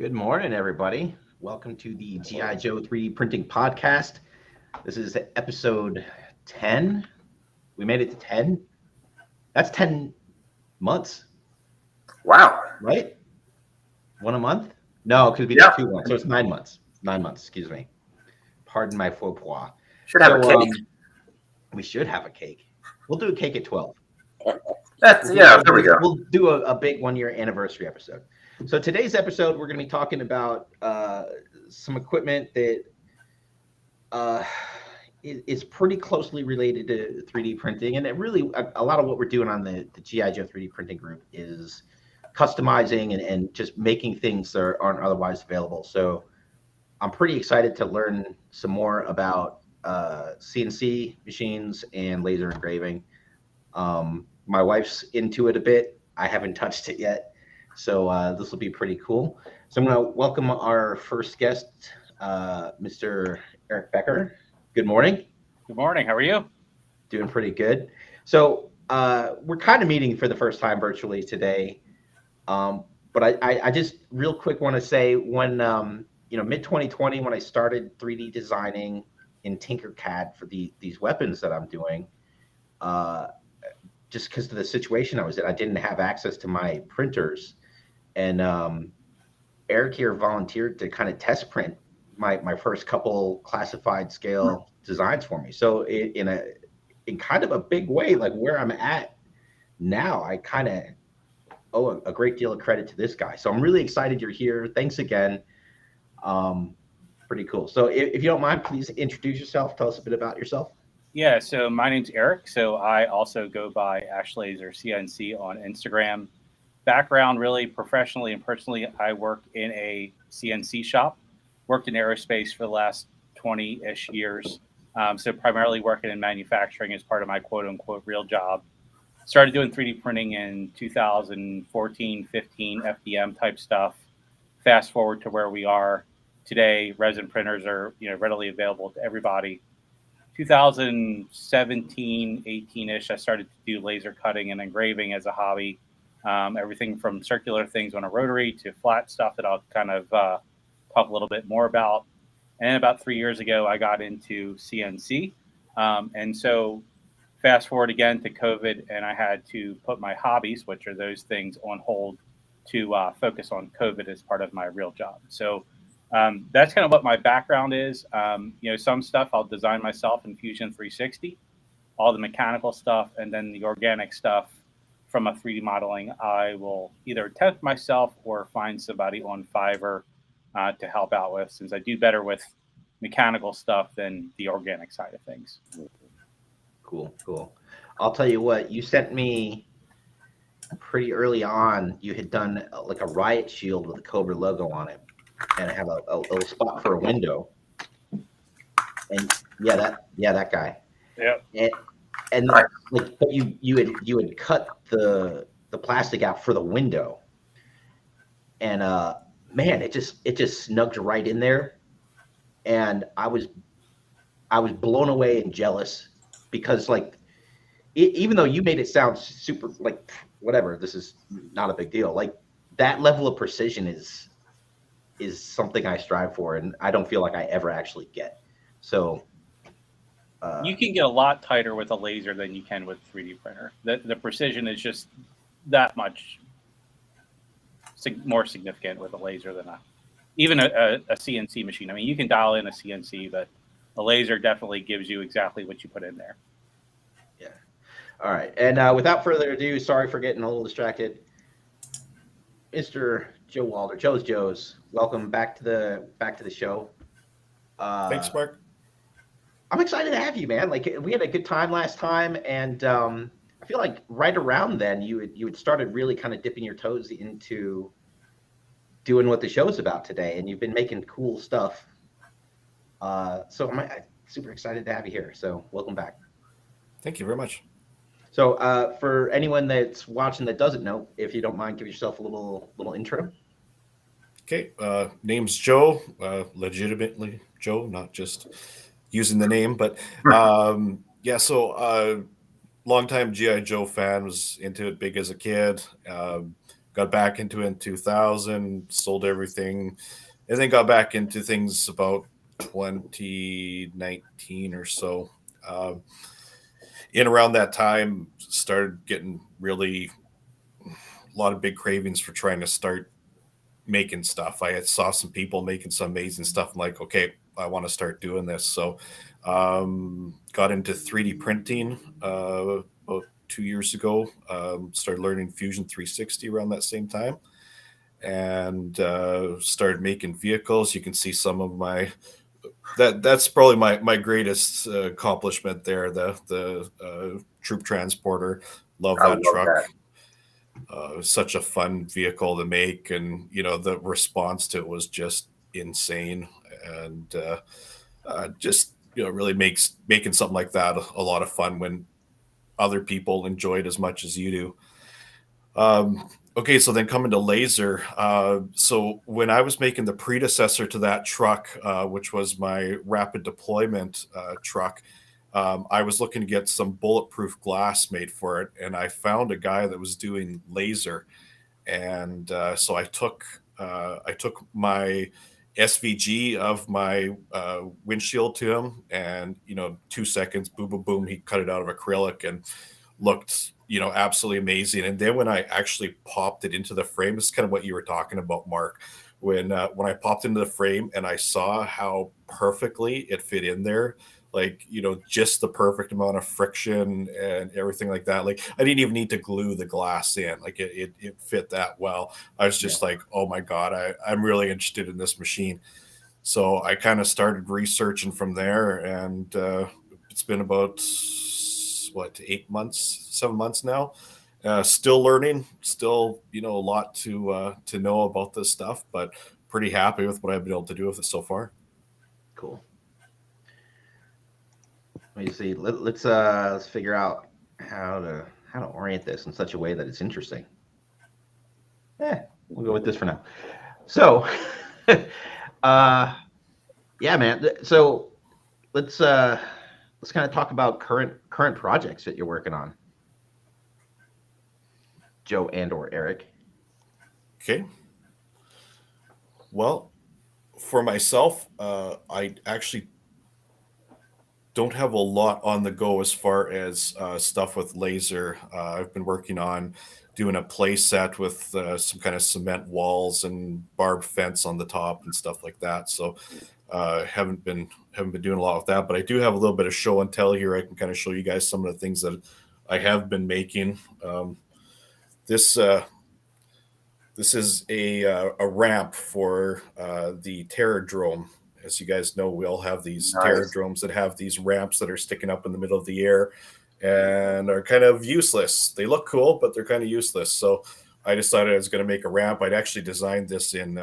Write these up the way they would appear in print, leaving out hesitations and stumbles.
Good morning, everybody. Welcome to the G.I. Joe 3D Printing Podcast. This is episode 10. We made it to 10. That's 10 months, Wow. right? One a month? No, because we did Yeah. 2 months. So it's 9 months. 9 months, excuse me. Pardon my faux pas. Should have a cake. We should have a cake. We'll do a cake at 12. There we go. We'll do a big 1 year anniversary episode. So today's episode, we're going to be talking about some equipment that is pretty closely related to 3D printing, and it really a lot of what we're doing on the GI Joe 3D printing group is customizing and just making things that aren't otherwise available. So I'm pretty excited to learn some more about CNC machines and laser engraving. My wife's into it a bit. I haven't touched it yet. So this will be pretty cool. So I'm going to welcome our first guest, Mr. Eric Becker. Good morning. Good morning. How are you? Doing pretty good. So we're kind of meeting for the first time virtually today. But I just real quick want to say when, mid 2020, when I started 3D designing in Tinkercad for these weapons that I'm doing, just because of the situation I was in, I didn't have access to my printers. And Eric here volunteered to kind of test print my first couple classified scale designs for me. So in kind of a big way, like where I'm at now, I kind of owe a great deal of credit to this guy. So I'm really excited you're here. Thanks again. Pretty cool. So if you don't mind, please introduce yourself. Tell us a bit about yourself. Yeah, so my name's Eric. So I also go by Ash Laser CNC on Instagram. Background, really professionally and personally, I work in a CNC shop. Worked in aerospace for the last 20-ish years. So primarily working in manufacturing as part of my quote unquote real job. Started doing 3D printing in 2014, 15, FDM type stuff. Fast forward to where we are today, resin printers are readily available to everybody. 2017, 18-ish, I started to do laser cutting and engraving as a hobby. Everything from circular things on a rotary to flat stuff that I'll kind of talk a little bit more about. And then about 3 years ago, I got into CNC. And so fast forward again to COVID, and I had to put my hobbies, which are those things, on hold to focus on COVID as part of my real job. So that's kind of what my background is. Some stuff I'll design myself in Fusion 360, all the mechanical stuff, and then the organic stuff from a 3D modeling, I will either attempt myself or find somebody on Fiverr to help out with, since I do better with mechanical stuff than the organic side of things. Cool. I'll tell you what, you sent me pretty early on. You had done like a riot shield with a Cobra logo on it, and I have a little spot for a window. And that guy. Yeah. And like, but you had cut the plastic out for the window, and man, it just snugged right in there, and I was blown away and jealous because even though you made it sound super like whatever, this is not a big deal. Like that level of precision is something I strive for, and I don't feel like I ever actually get. So. You can get a lot tighter with a laser than you can with 3D printer. The precision is just that much more significant with a laser than even a CNC machine. I mean, you can dial in a CNC, but a laser definitely gives you exactly what you put in there. Yeah. All right. And without further ado, sorry for getting a little distracted. Mr. Joe Walder, Joe's. Welcome back to the show. Thanks, Mark. I'm excited to have you, man. Like we had a good time last time, and I feel like right around then you had started really kind of dipping your toes into doing what the show's about today, and you've been making cool stuff. So I'm super excited to have you here. So welcome back. Thank you very much. So for anyone that's watching that doesn't know, if you don't mind, give yourself a little intro. Okay, name's Joe, legitimately Joe, not just using the name, but longtime G.I. Joe fan, was into it big as a kid. got back into it in 2000, sold everything, and then got back into things about 2019 or so. Um, in around that time, started getting really a lot of big cravings for trying to start making stuff. I had saw some people making some amazing stuff. I'm like, okay, I want to start doing this. So, got into 3D printing about 2 years ago. Started learning Fusion 360 around that same time, and started making vehicles. You can see some of my that's probably my greatest accomplishment there. The troop transporter. Love I that love truck. that. Such a fun vehicle to make, and the response to it was just insane, and just really makes making something like that a lot of fun when other people enjoy it as much as you do. Okay, so then coming to laser. So when I was making the predecessor to that truck, which was my rapid deployment truck, I was looking to get some bulletproof glass made for it, and I found a guy that was doing laser, and so I took my SVG of my windshield to him, and 2 seconds, boom, boom, boom, he cut it out of acrylic and looked absolutely amazing. And then when I actually popped it into the frame, it's kind of what you were talking about, Mark. When I popped into the frame and I saw how perfectly it fit in there, like just the perfect amount of friction and everything like that. Like I didn't even need to glue the glass in. Like it fit that well. I was Yeah. just like, oh my god, I'm really interested in this machine. So I kind of started researching from there, and it's been about what 8 months, 7 months now. Still learning, still a lot to know about this stuff, but pretty happy with what I've been able to do with it so far. Cool. Let me see. Let's figure out how to orient this in such a way that it's interesting. We'll go with this for now. So, uh, yeah, man. So let's kind of talk about current projects that you're working on, Joe and or Eric. Okay. Well, for myself, I actually don't have a lot on the go as far as stuff with laser. I've been working on doing a play set with some kind of cement walls and barbed fence on the top and stuff like that. So haven't been doing a lot with that, but I do have a little bit of show and tell here. I can kind of show you guys some of the things that I have been making. This this is a ramp for the Terradrome. As you guys know, we all have these Nice. Terradromes that have these ramps that are sticking up in the middle of the air and are kind of useless. They look cool, but they're kind of useless. So I decided I was going to make a ramp. I'd actually designed this in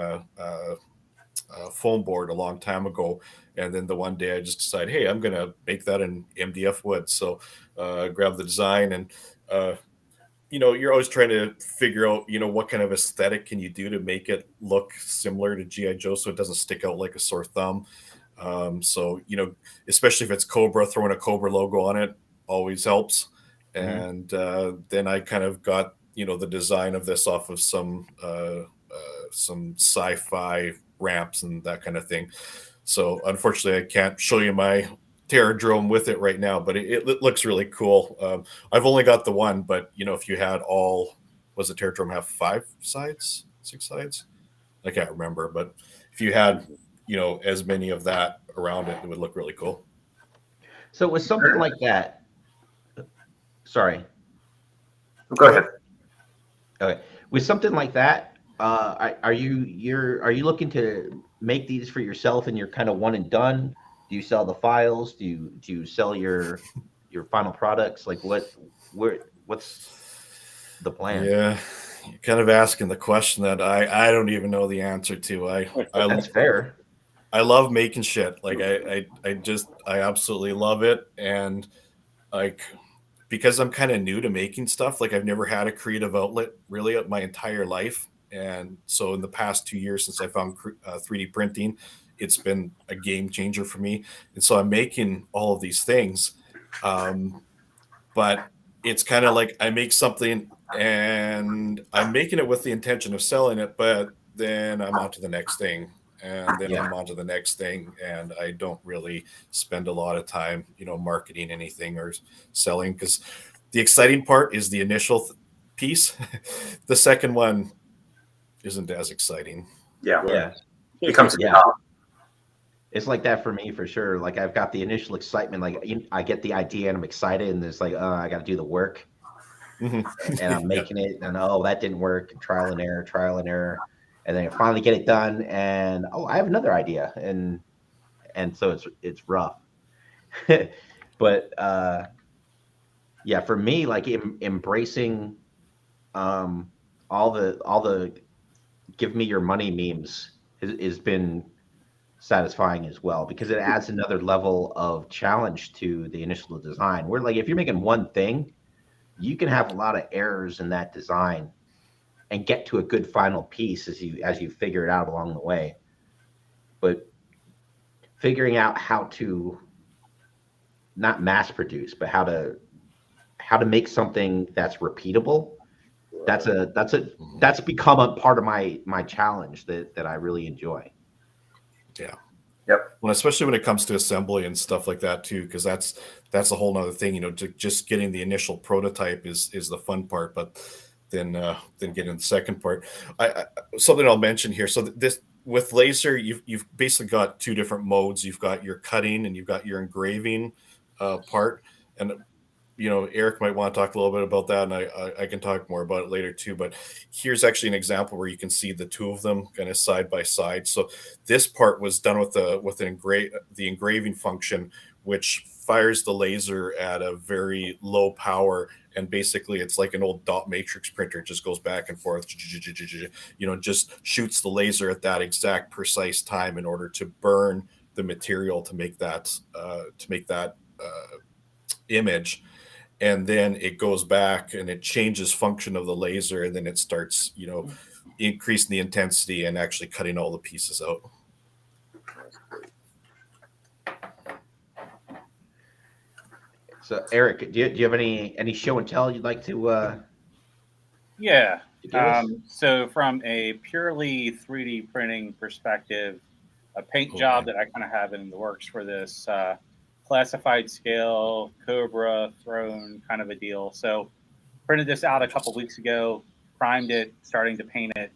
foam board a long time ago. And then the one day I just decided, hey, I'm going to make that in MDF wood. So grab the design, and you're always trying to figure out, what kind of aesthetic can you do to make it look similar to G.I. Joe so it doesn't stick out like a sore thumb. So, especially if it's Cobra, throwing a Cobra logo on it always helps. Mhm. And then I kind of got, the design of this off of some sci-fi ramps and that kind of thing. So unfortunately, I can't show you my Terradrome with it right now, but it looks really cool. I've only got the one, but if you had all, was the Terradrome have 5 sides, 6 sides? I can't remember, but if you had, as many of that around it, it would look really cool. So with something like that, sorry. Go ahead. Okay. With something like that, are you looking to make these for yourself and you're kind of one and done? Do you sell the files? Do you sell your final products? Like what's the plan? Yeah, you're kind of asking the question that I don't even know the answer to. That's fair. I love making shit. Like I absolutely love it, and like because I'm kind of new to making stuff, like I've never had a creative outlet really my entire life. And so in the past 2 years since I found 3D printing, it's been a game changer for me. And so I'm making all of these things. But it's kind of like I make something and I'm making it with the intention of selling it, but then I'm on to the next thing. And then Yeah. I'm on to the next thing. And I don't really spend a lot of time, marketing anything or selling, because the exciting part is the initial piece. The second one isn't as exciting. Yeah. Yeah. Becomes a Yeah. job. It's like that for me for sure. Like I've got the initial excitement, like I get the idea and I'm excited, and it's like, I got to do the work, Mhm. and I'm Yeah. making it, and that didn't work, and trial and error, and then I finally get it done, and I have another idea, and so it's rough. But yeah, for me, like embracing all the give me your money memes has been satisfying as well, because it adds another level of challenge to the initial design. Where like if you're making one thing, you can have a lot of errors in that design and get to a good final piece as you figure it out along the way. But figuring out how to not mass produce, but how to make something that's repeatable, that's a that's become a part of my challenge that I really enjoy. Yeah. Yep. Well, especially when it comes to assembly and stuff like that too, because that's a whole nother thing. Just getting the initial prototype is the fun part, but then getting the second part. I something I'll mention here. So this with laser, you've basically got two different modes. You've got your cutting and you've got your engraving part. And Eric might want to talk a little bit about that, and I can talk more about it later too. But here's actually an example where you can see the two of them kind of side by side. So this part was done with the engraving function, which fires the laser at a very low power, and basically it's like an old dot matrix printer. It just goes back and forth, just shoots the laser at that exact precise time in order to burn the material to make that image. And then it goes back and it changes function of the laser, and then it starts increasing the intensity and actually cutting all the pieces out. So Eric, do you have any show and tell you'd like Yeah. to give us? So from a purely 3D printing perspective, a paint Oh, job man. that I kind of have in the works for this classified scale Cobra throne kind of a deal. So printed this out a couple weeks ago, primed it, starting to paint it,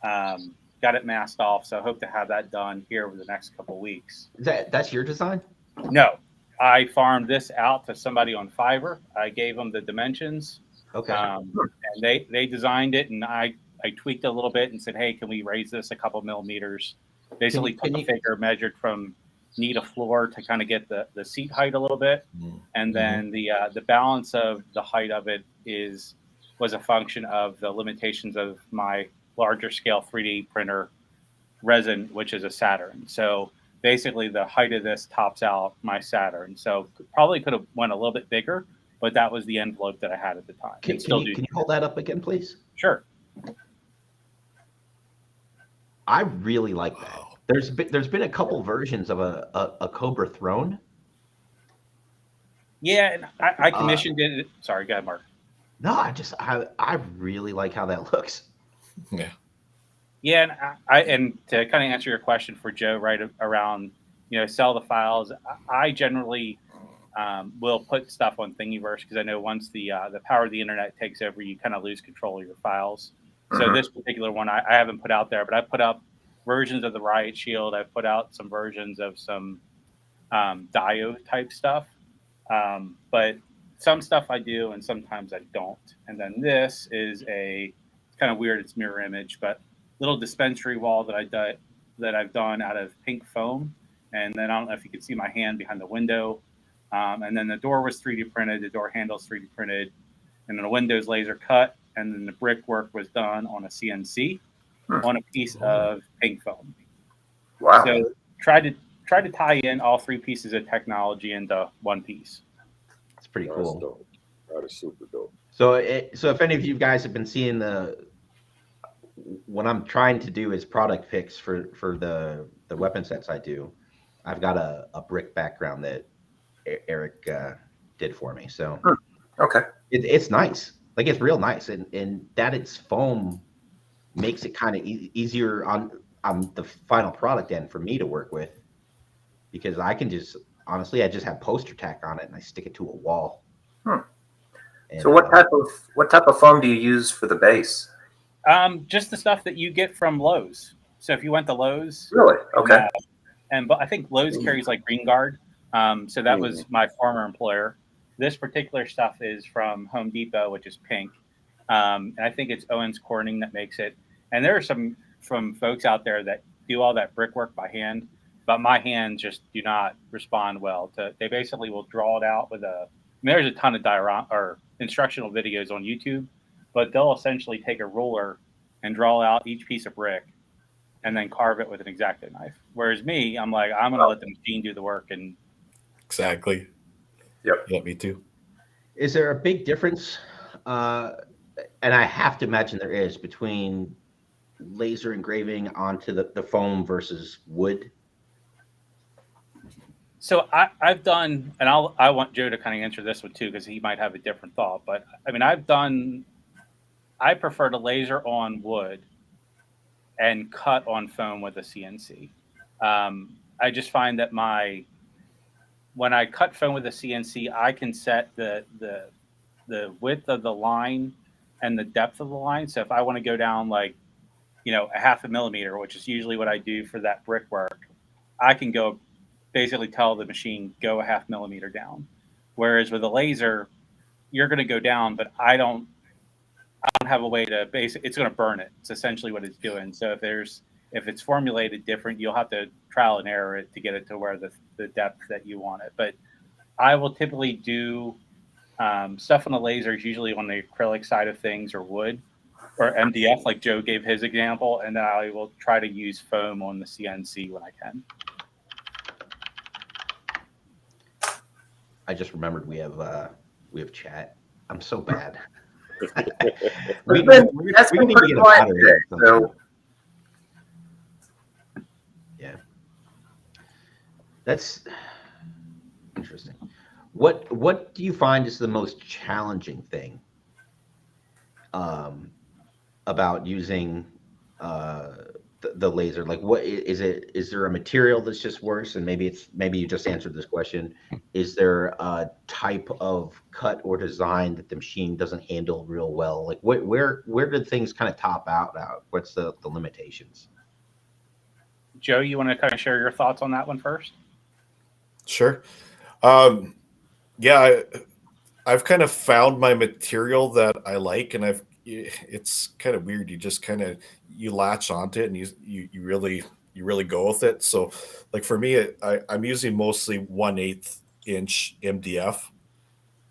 got it masked off. So I hope to have that done here over the next couple weeks. That's your design? No, I farmed this out to somebody on Fiverr. I gave them the dimensions. Okay. And they designed it, and I tweaked it a little bit and said, hey, can we raise this a couple millimeters? Basically took a figure, measured from knee to floor to kind of get the seat height a little bit, and then the balance of the height of it was a function of the limitations of my larger scale 3D printer resin, which is a Saturn. So basically, the height of this tops out my Saturn. So probably could have went a little bit bigger, but that was the envelope that I had at the time. Can you hold that up again, please? Sure. I really like that. There's been a couple versions of a Cobra throne. Yeah, and I commissioned it. Sorry, go ahead, Mark. No, I really like how that looks. Yeah. Yeah, and to kind of answer your question for Joe, right around sell the files. I generally will put stuff on Thingiverse, because I know once the power of the internet takes over, you kind of lose control of your files. So this particular one I haven't put out there, but I put up versions of the Riot Shield. I've put out some versions of some Dio type stuff, but some stuff I do and sometimes I don't. And then this is it's kind of weird. It's mirror image, but little dispensary wall that I've done out of pink foam. And then I don't know if you can see my hand behind the window. And then the door was 3D printed. The door handle's 3D printed, and then the window's laser cut. And then the brickwork was done on a CNC on a piece of pink foam. Wow. So try to tie in all three pieces of technology into one piece. It's pretty cool. Dope. That is super dope. So if any of you guys have been seeing what I'm trying to do is product picks for the weapon sets I do, I've got a brick background that Eric did for me. So Okay. It's nice. Like it's real nice, and that it's foam makes it kind of easier on the final product end for me to work with because I can just honestly I just have poster tack on it and I stick it to a wall. Hmm. And, So what type of foam do you use for the base? Just the stuff that you get from Lowe's. So if you went to Lowe's, Really? Okay. but I think Lowe's carries like Green Guard. So that was my former employer. This particular stuff is from Home Depot, which is pink. And I think it's Owens Corning that makes it. And there are some from folks out there that do all that brickwork by hand, but my hands just do not respond well to. They basically will draw it out with a. I mean, there's a ton of diagram or instructional videos on YouTube, but they'll essentially take a ruler and draw out each piece of brick and then carve it with an X-Acto knife. Whereas me, I'm like, I'm going to let the machine do the work. And Exactly. Yep. Yeah, me too. is there a big difference? And I have to imagine there is between laser engraving onto the foam versus wood. so I've done, and I want Joe to kind of answer this one too, because he might have a different thought. But I mean, I prefer to laser on wood and cut on foam with a CNC. I just find that when I cut foam with a CNC, I can set the width of the line and the depth of the line. So if I want to go down like, a half a millimeter, which is usually what I do for that brickwork, I can basically tell the machine go a half millimeter down. Whereas with a laser, you're going to go down, but I don't have a way to it's going to burn it. It's essentially what it's doing. So if it's formulated different, you'll have to trial and error it to get it to where the depth that you want it. But I will typically do stuff on the lasers, usually on the acrylic side of things or wood or MDF, like Joe gave his example. And then I will try to use foam on the CNC when I can. I just remembered we have chat. I'm so bad. we need to get a moderator. So yeah, that's interesting. What do you find is the most challenging thing about using the laser? Like, what is it? Is there a material that's just worse? And maybe you just answered this question. Is there a type of cut or design that the machine doesn't handle real well? Like, where did things kind of top out? What's the limitations? Joe, you want to kind of share your thoughts on that one first? Sure. Yeah, I've kind of found my material that I like, and it's kind of weird. You just kind of you latch onto it, and you really go with it. So, like for me, I'm using mostly 1/8 inch MDF,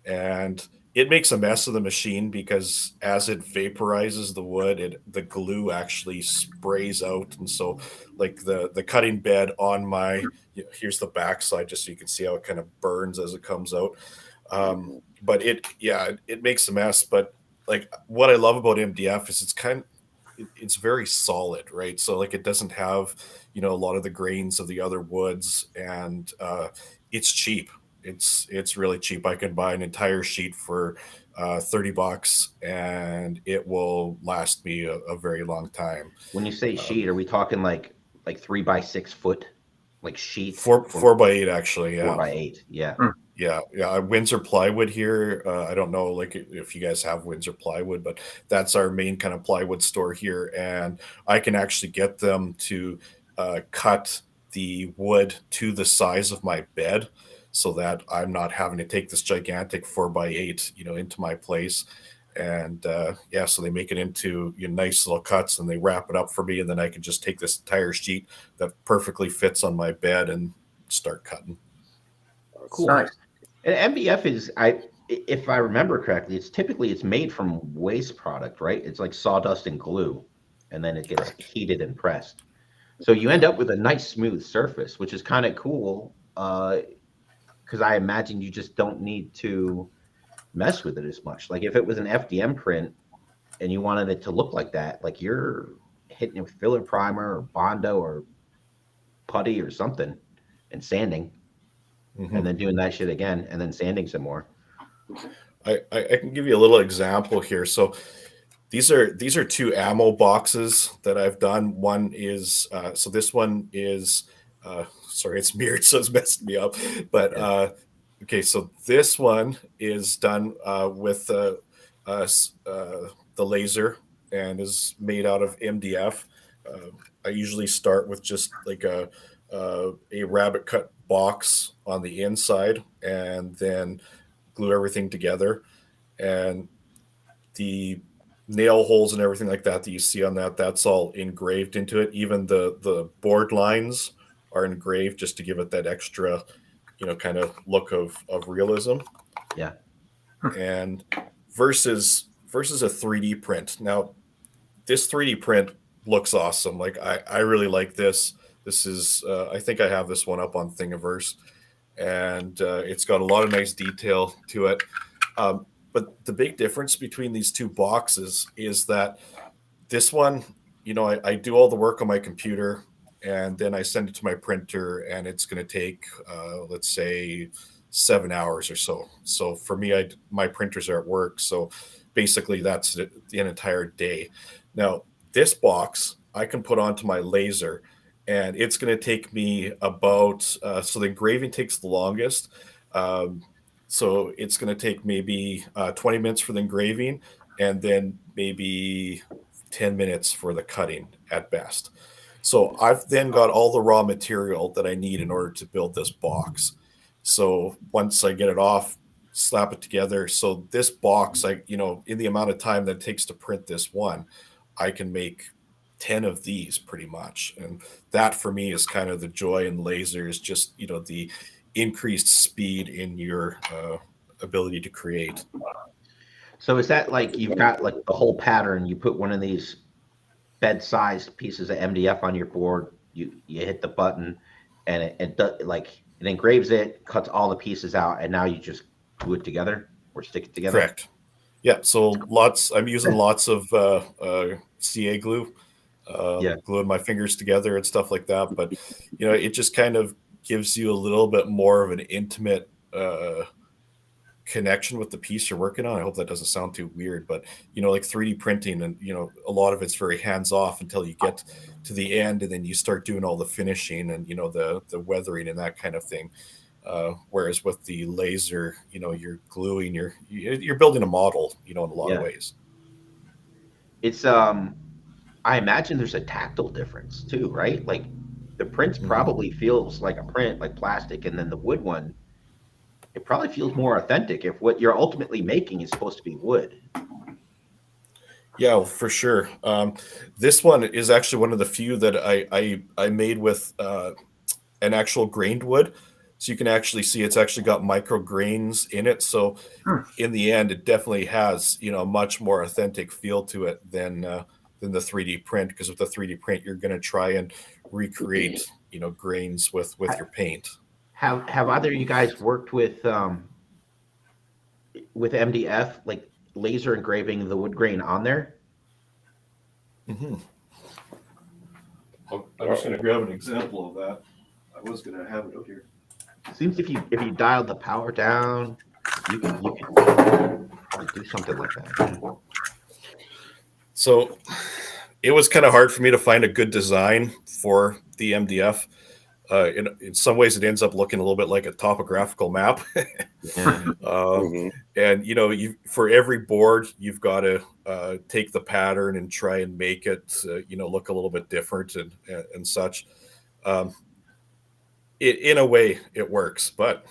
and it makes a mess of the machine because as it vaporizes the wood, the glue actually sprays out, and so like the cutting bed on my here's the back side just so you can see how it kind of burns as it comes out. But it makes a mess. But like what I love about MDF is it's very solid, right? So like it doesn't have a lot of the grains of the other woods, and it's cheap. It's really cheap. I can buy an entire sheet for $30, and it will last me a very long time. When you say sheet, are we talking like 3x6 foot, like sheet? 4x8 actually. Yeah. 4x8. Yeah. Yeah. Windsor plywood here. I don't know, like if you guys have Windsor plywood, but that's our main kind of plywood store here, and I can actually get them to cut the wood to the size of my bed, so that I'm not having to take this gigantic 4x8, into my place. And so they make it into nice little cuts, and they wrap it up for me, and then I can just take this entire sheet that perfectly fits on my bed and start cutting. Cool. Nice. And MDF is, if I remember correctly, it's made from waste product, right? It's like sawdust and glue, and then it gets heated and pressed. So you end up with a nice smooth surface, which is kind of cool. Because I imagine you just don't need to mess with it as much. Like if it was an FDM print and you wanted it to look like that, like you're hitting it with filler primer or Bondo or putty or something and sanding, and then doing that shit again and then sanding some more. I can give you a little example here. So these are two ammo boxes that I've done. One is so this one is sorry, it's mirrored, so it's messing me up. But Yeah. okay, so this one is done with uh, s- uh, the laser and is made out of MDF. I usually start with just like a rabbit cut box on the inside, and then glue everything together. And the nail holes and everything like that that you see on that, that's all engraved into it. Even the board lines are engraved just to give it that extra, kind of look of realism. Yeah. And versus a 3D print. Now, this 3D print looks awesome. Like I really like this. This is I think I have this one up on Thingiverse, and it's got a lot of nice detail to it. But the big difference between these two boxes is that this one, I do all the work on my computer, and then I send it to my printer, and it's going to take, let's say, 7 hours or so. So for me, my printers are at work, so basically that's an entire day. Now, this box I can put onto my laser, and it's going to take me about. So the engraving takes the longest. Um, so it's going to take maybe 20 minutes for the engraving, and then maybe 10 minutes for the cutting at best. So I've then got all the raw material that I need in order to build this box. So once I get it off, slap it together. So this box, in the amount of time that it takes to print this one, I can make 10 of these pretty much. And that for me is kind of the joy in laser, is just, the increased speed in your ability to create. So is that like you've got like the whole pattern? You put one of these bed-sized pieces of MDF on your board. You hit the button, and it does like it engraves it, cuts all the pieces out, and now you just glue it together or stick it together. Correct. Yeah. So I'm using lots of CA glue, Yeah. gluing my fingers together and stuff like that. But, it just kind of gives you a little bit more of an intimate connection with the piece you're working on. I hope that doesn't sound too weird, but, like 3D printing, and, a lot of it's very hands off until you get to the end, and then you start doing all the finishing and, the weathering and that kind of thing. Whereas with the laser, you're gluing, you're building a model, in a lot of Yeah. ways. It's I imagine there's a tactile difference too, right? Like the prints Mhm. probably feels like a print, like plastic, and then the wood one, it probably feels more authentic if what you're ultimately making is supposed to be wood. Yeah, well, for sure. This one is actually one of the few that I made with an actual grained wood, so you can actually see it's actually got micro grains in it. So in the end, it definitely has a much more authentic feel to it than the 3D print. Because with the 3D print, you're going to try and recreate grains with Ha- your paint. Have either of you guys worked with MDF, like laser engraving the wood grain on there? Mm-hmm. I'm just going to grab an example of that. I was going to have it out here. It seems if you dialed the power down, you could probably do something like that. Yeah. So it was kind of hard for me to find a good design for the MDF. In some ways, it ends up looking a little bit like a topographical map. Yeah. um, Hmm. and you for every board, you've got to take the pattern and try and make it look a little bit different and such. Um, in a way, it works, but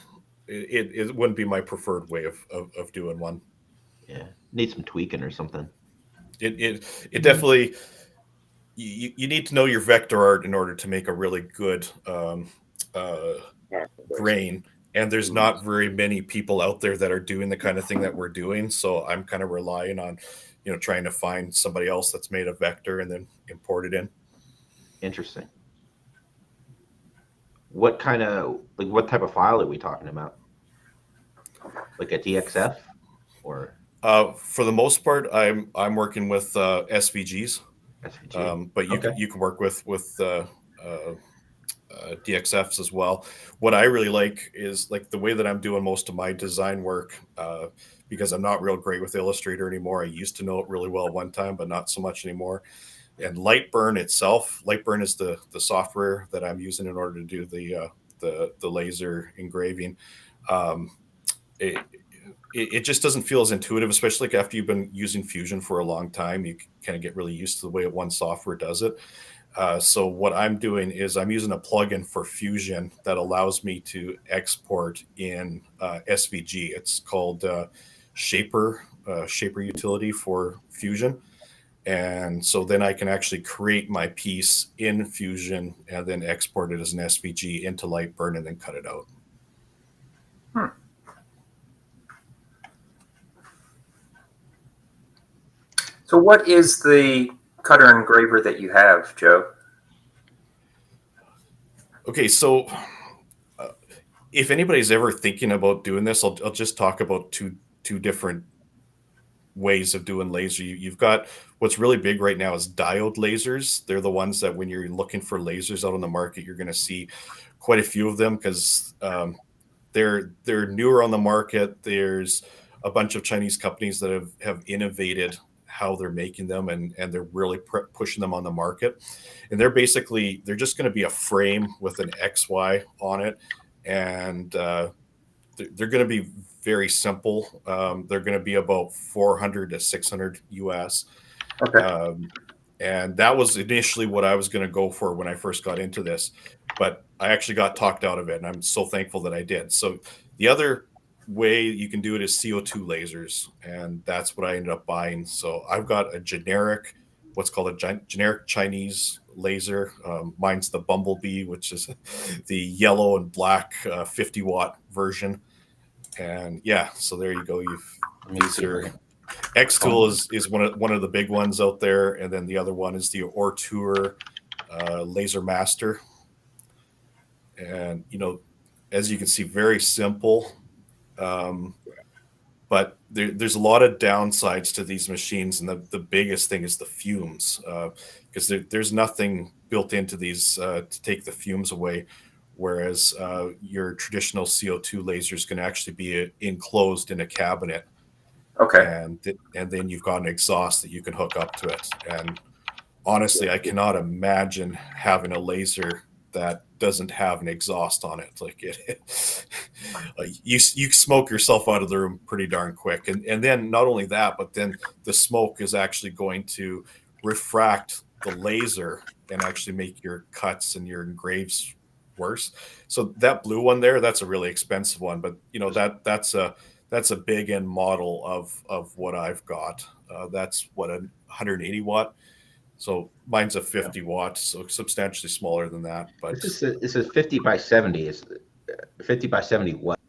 it wouldn't be my preferred way of doing one. Yeah. Need some tweaking or something. It definitely, you need to know your vector art in order to make a really good uh, grain. And there's Mhm. not very many people out there that are doing the kind of thing that we're doing. So I'm kind of relying on, trying to find somebody else that's made a vector and then import it in. Interesting. What type of file are we talking about? Like a DXF or For the most part, I'm working with SVGs, SVG? but Okay. you can work with DXFs as well. What I really like is like the way that I'm doing most of my design work, because I'm not real great with Illustrator anymore. I used to know it really well at one time, but not so much anymore. And Lightburn itself, Lightburn is the software that I'm using in order to do the laser engraving. Um, it, it just doesn't feel as intuitive, especially like after you've been using Fusion for a long time. You kind of get really used to the way one software does it. So what I'm doing is I'm using a plugin for Fusion that allows me to export in SVG. It's called Shaper utility for Fusion. And so then I can actually create my piece in Fusion and then export it as an SVG into Lightburn and then cut it out. So what is the cutter engraver that you have, Joe? Okay, so if anybody's ever thinking about doing this, I'll just talk about two different ways of doing laser. You've got what's really big right now is diode lasers. They're the ones that when you're looking for lasers out on the market, you're going to see quite a few of them because they're newer on the market. There's a bunch of Chinese companies that have innovated how they're making them, and they're really pushing them on the market. And they're just going to be a frame with an XY on it, and they're going to be very simple. They're going to be about 400 to 600 US. Okay. And that was initially what I was going to go for when I first got into this, but I actually got talked out of it, and I'm so thankful that I did. So the other way you can do it is CO2 lasers, and that's what I ended up buying. So I've got a generic, what's called a generic Chinese laser. Mine's the Bumblebee, which is the yellow and black 50-watt version. And yeah, so there you go. These are X-Tool is one of the big ones out there, and then the other one is the Ortour Laser Master. And as you can see, very simple, but there's a lot of downsides to these machines, and the biggest thing is the fumes, because there's nothing built into these to take the fumes away. Whereas your traditional CO2 lasers can actually be enclosed in a cabinet. Okay. And then you've got an exhaust that you can hook up to it. And honestly, I cannot imagine having a laser that doesn't have an exhaust on it. Like like you smoke yourself out of the room pretty darn quick. And then not only that, but then the smoke is actually going to refract the laser and actually make your cuts and your engraves worse. So that blue one there, that's a really expensive one, but that's a big end model of what I've got. That's what, a 180 watt. So mine's a 50 watt, so substantially smaller than that. But this is 50 by 70. Is 50 by 70 what?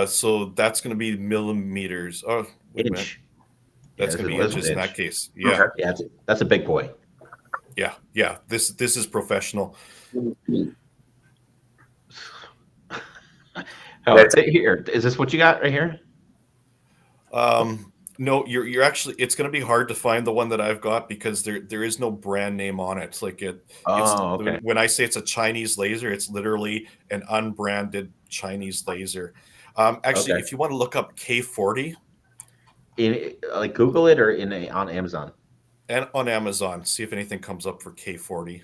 so that's going to be millimeters. Oh, wait a minute. Inch. That's Yeah, going to be this is inches in inch. that case. Yeah, Okay. Yeah, that's a big boy. yeah. This is professional. Oh, That's- here. Is this what you got right here? No, you're actually, it's going to be hard to find the one that I've got because there is no brand name on it. Like Oh, okay. when I say it's a Chinese laser, it's literally an unbranded Chinese laser. Actually, Okay. if you want to look up K40 Like Google it or on Amazon. and on Amazon, see if anything comes up for K40.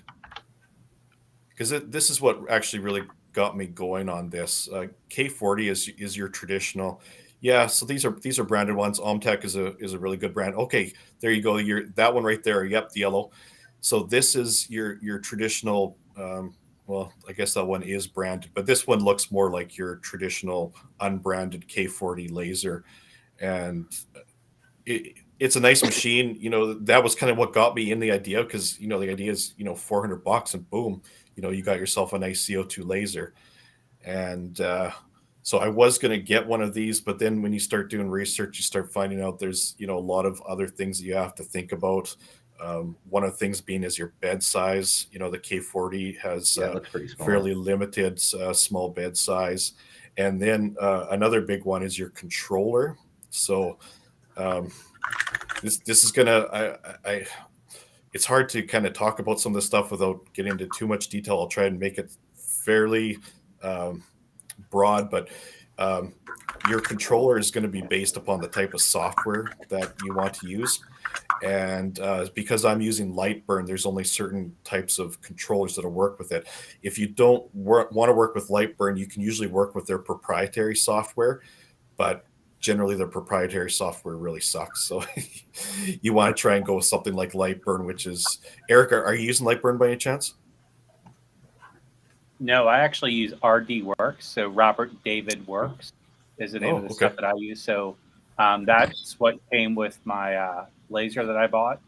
Because this is what actually really got me going on this. K40 is your traditional. Yeah, so these are branded ones. Omtech is a really good brand. Okay, there you go. That one right there. Yep, the yellow. So this is your traditional. Well, I guess that one is branded, but this one looks more like your traditional unbranded K40 laser, and it's a nice machine. That was kind of what got me in the idea, because the idea is $400 and boom, you got yourself a nice CO2 laser. And so I was going to get one of these, but then when you start doing research, you start finding out there's a lot of other things that you have to think about. One of the things being is your bed size. The K40 has Yeah, it looks pretty small. fairly limited small bed size. And then another big one is your controller. So this is gonna it's hard to kind of talk about some of this stuff without getting into too much detail. I'll try and make it fairly um, broad, but um, your controller is going to be based upon the type of software that you want to use. And because I'm using Lightburn, there's only certain types of controllers that'll work with it. If you don't want to work with Lightburn, you can usually work with their proprietary software, but generally their proprietary software really sucks. So you want to try and go with something like Lightburn, which is Eric. Are you using Lightburn by any chance? No, I actually use RD Works. So Robert David Works is the name of the stuff that I use. So that's what came with my laser that I bought.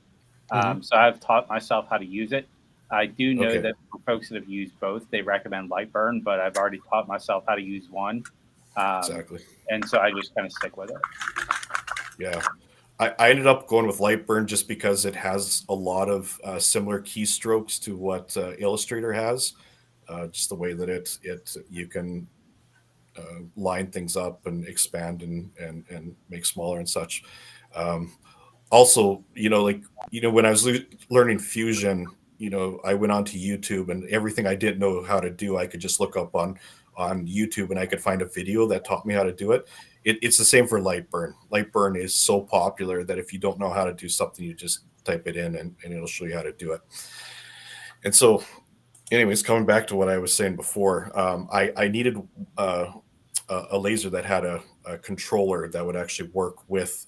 So I've taught myself how to use it. I do know that for folks that have used both, they recommend Lightburn, but I've already taught myself how to use one. Exactly. And so I just kind of stick with it. Yeah. I ended up going with Lightburn just because it has a lot of similar keystrokes to what Illustrator has. Just the way that it you can line things up and expand and make smaller and such. Also, when I was learning Fusion, I went onto YouTube, and everything I didn't know how to do, I could just look up on YouTube, and I could find a video that taught me how to do it. It's the same for Lightburn. Lightburn is so popular that if you don't know how to do something, you just type it in and it'll show you how to do it. And so, anyways, coming back to what I was saying before, I needed a laser that had a controller that would actually work with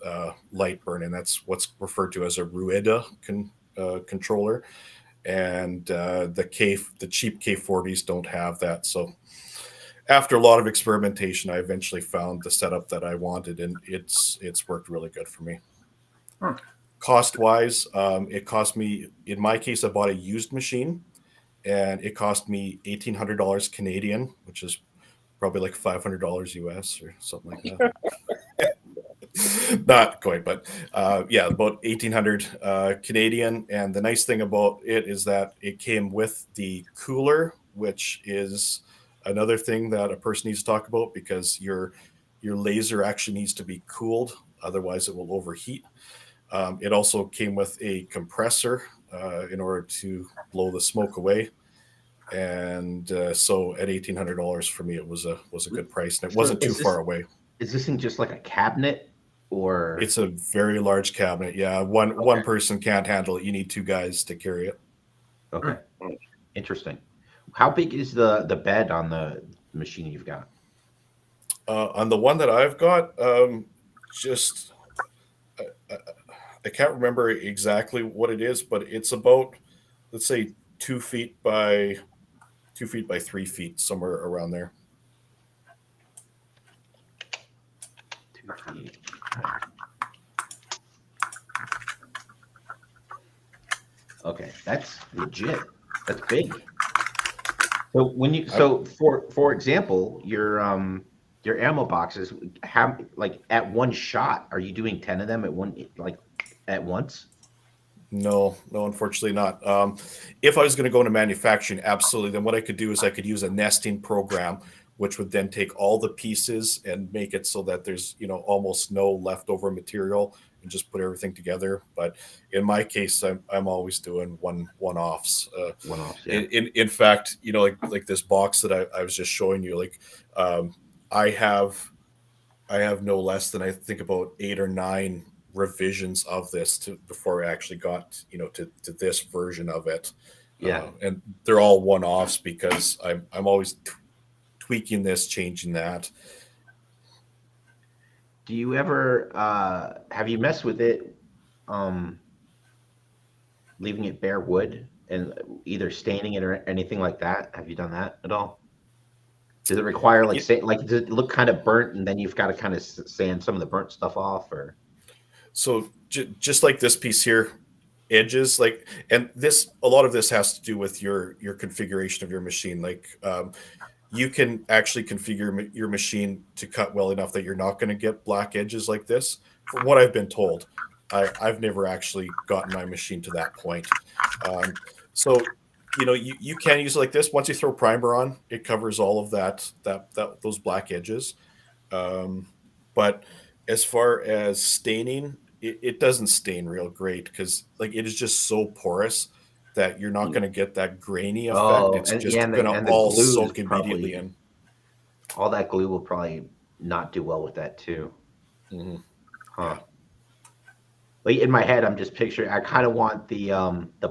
Lightburn, and that's what's referred to as a Rueda controller. And the cheap K40s don't have that. So after a lot of experimentation, I eventually found the setup that I wanted, and it's worked really good for me. Cost wise, it cost me, in my case, I bought a used machine, and it cost me $1,800 Canadian, which is probably like $500 US or something like that. Not quite, but yeah, about 1,800 Canadian. And the nice thing about it is that it came with the cooler, which is another thing that a person needs to talk about, because your laser actually needs to be cooled, otherwise it will overheat. It also came with a compressor in order to blow the smoke away. And so at $1,800 for me, it was a good price, and it wasn't too far away. Is this thing just like a cabinet, or it's a very large cabinet? Yeah, one person can't handle it. You need two guys to carry it. Okay, interesting. How big is the bed on the machine you've got? On the one that I've got, just I can't remember exactly what it is, but it's about, let's say, 2 feet by 3 feet, somewhere around there. 2 feet. Okay, that's legit. That's big. So when you for example, your ammo boxes have, like, at one shot, are you doing 10 of them at once? No, unfortunately not. If I was going to go into manufacturing, absolutely, then what I could do is I could use a nesting program, which would then take all the pieces and make it so that there's almost no leftover material, and just put everything together. But in my case, I'm always doing one-offs. One-offs, yeah. In fact, like this box that I was just showing you, like I have no less than, I think, about 8 or 9 revisions of this before I actually got to this version of it. Yeah. And they're all one-offs because I'm always tweaking this, changing that. Do you ever have you messed with it, leaving it bare wood and either staining it or anything like that? Have you done that at all? Does it require does it look kind of burnt, and then you've got to kind of sand some of the burnt stuff off? Or so just like this piece here, edges, like, and this, a lot of this has to do with your configuration of your machine. Like you can actually configure your machine to cut well enough that you're not going to get black edges like this. From what I've been told, I've never actually gotten my machine to that point. So you can use it like this. Once you throw primer on, it covers all of that those black edges. But as far as staining, it doesn't stain real great because like it is just so porous that you're not going to get that grainy effect. Oh, It's and yeah, just going to and the all glue is soak immediately probably in. all that glue will probably not do well with that too. Hmm. Huh. Yeah. Like in my head, I'm just picturing. I kind of want the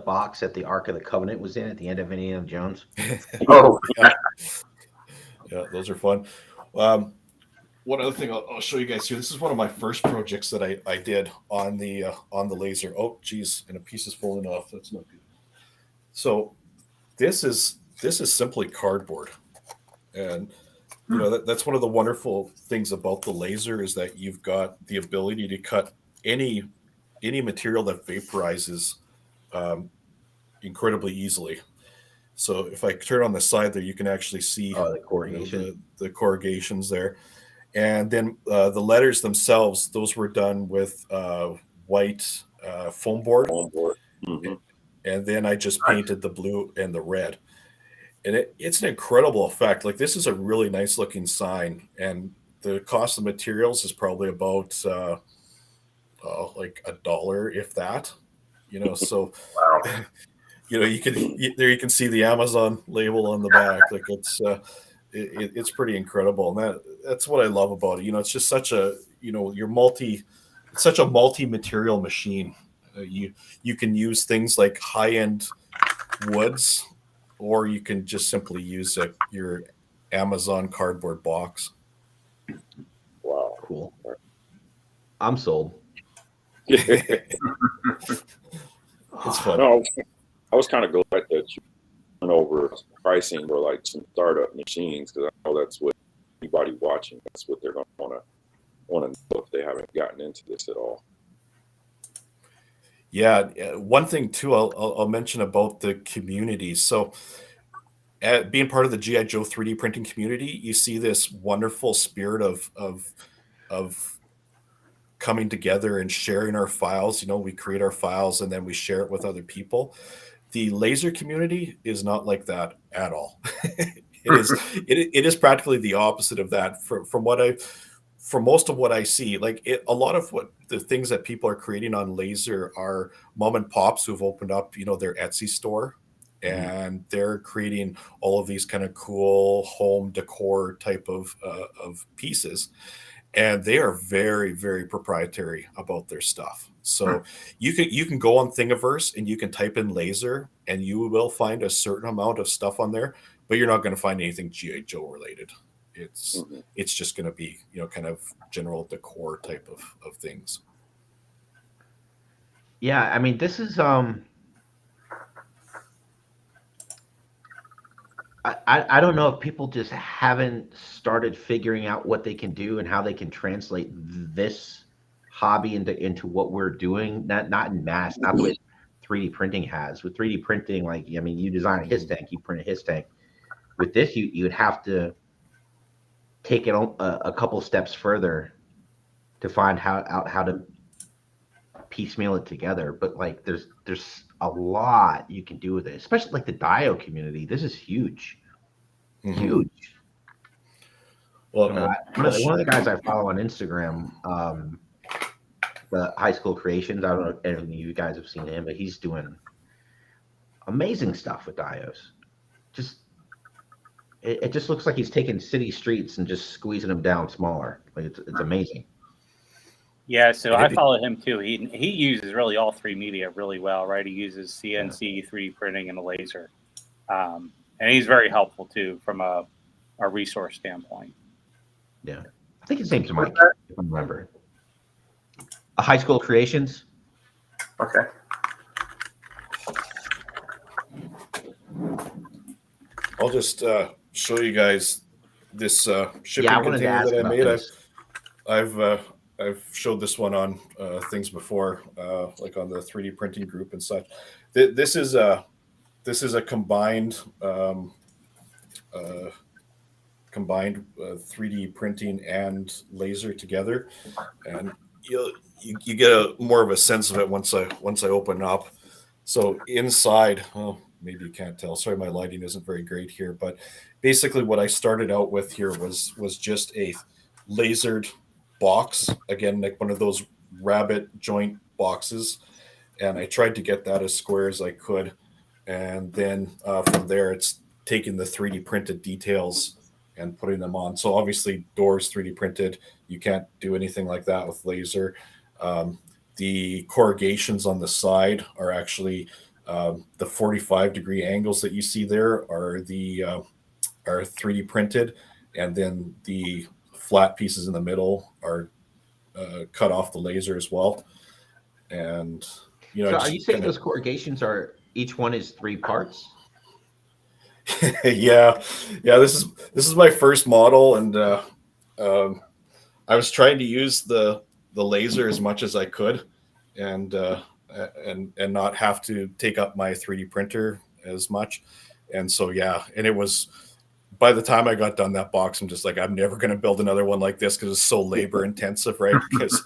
box that the Ark of the Covenant was in at the end of Indiana Jones. Oh, Yeah, yeah, those are fun. One other thing I'll show you guys here. This is one of my first projects that I did on the laser. Oh, geez, and a piece is falling off. That's not good. So this is simply cardboard, and that's one of the wonderful things about the laser is that you've got the ability to cut any material that vaporizes um, incredibly easily. So if I turn on the side there, you can actually see Oh, the corrugation. the corrugations there. And then the letters themselves, those were done with white foam board, On board. Hmm. and then I just painted the blue and the red. And it's an incredible effect. Like this is a really nice looking sign, and the cost of materials is probably about like $1, if that. So wow. there you can see the Amazon label on the back. Like it's pretty incredible, and that's what I love about it. It's just such a it's such a multi material machine. You can use things like high end woods, or you can just simply use your Amazon cardboard box. Wow. Cool. I'm sold. It's fun. No, I was kind of glad that you went over pricing for like some startup machines because I know that's what anybody watching, that's what they're going to want to know if they haven't gotten into this at all. Yeah, one thing too, I'll mention about the community. So, being part of the GI Joe 3D printing community, you see this wonderful spirit of coming together and sharing our files. We create our files and then we share it with other people. The laser community is not like that at all. It is practically the opposite of that. From most of what I see, like a lot of what the things that people are creating on laser are mom and pops who've opened up, their Etsy store, Mhm. and they're creating all of these kind of cool home decor type of pieces, and they are very very proprietary about their stuff. So you can go on Thingiverse and you can type in laser and you will find a certain amount of stuff on there, but you're not going to find anything GI Joe related. it's Mhm. it's just going to be kind of general decor type of things. Yeah, I mean, this is I don't know if people just haven't started figuring out what they can do and how they can translate this hobby into what we're doing. Not in mass, not the way 3D printing has. With 3D printing, like I mean, you design a his tank, you print a his tank. With this, you'd have to take it a couple steps further to find how to piecemeal it together. But like, there's a lot you can do with it, especially like the Dio community. This is huge, Mhm. huge. Well, One of the guys I follow on Instagram, the High School Creations. I don't know if any of you guys have seen him, but he's doing amazing stuff with Dios. Just it just looks like he's taking city streets and just squeezing them down smaller. Like it's amazing. Yeah, so And I follow him too. He uses really all three media really well, right? He uses CNC, 3D printing, and a laser, and he's very helpful too from a resource standpoint. Yeah, I think his name's What's Mike, that? if I remember. A High School Creations. Okay. I'll just show you guys this shipping Yeah, I wanted to container ask that I about made. this. I've showed this one on things before, like on the 3D printing group and such. This is a combined 3D printing and laser together, and you get more of a sense of it once I open up. So inside, oh, maybe you can't tell. Sorry, my lighting isn't very great here, but basically what I started out with here was just a lasered box, again, like one of those rabbet joint boxes, and I tried to get that as square as I could. And then from there, it's taking the 3D printed details and putting them on. So obviously, doors 3D printed. You can't do anything like that with laser. The corrugations on the side are actually the 45-degree angles that you see there are 3D printed, and then the flat pieces in the middle are cut off the laser as well. And So are you just saying kind those of corrugations are each one is 3 parts? yeah, yeah. This is my first model, and um, I was trying to use the laser as much as I could, and and not have to take up my 3D printer as much. And so yeah, and it was by the time I got done that box, I'm just like, I'm never going to build another one like this because it's so labor intensive, right? Because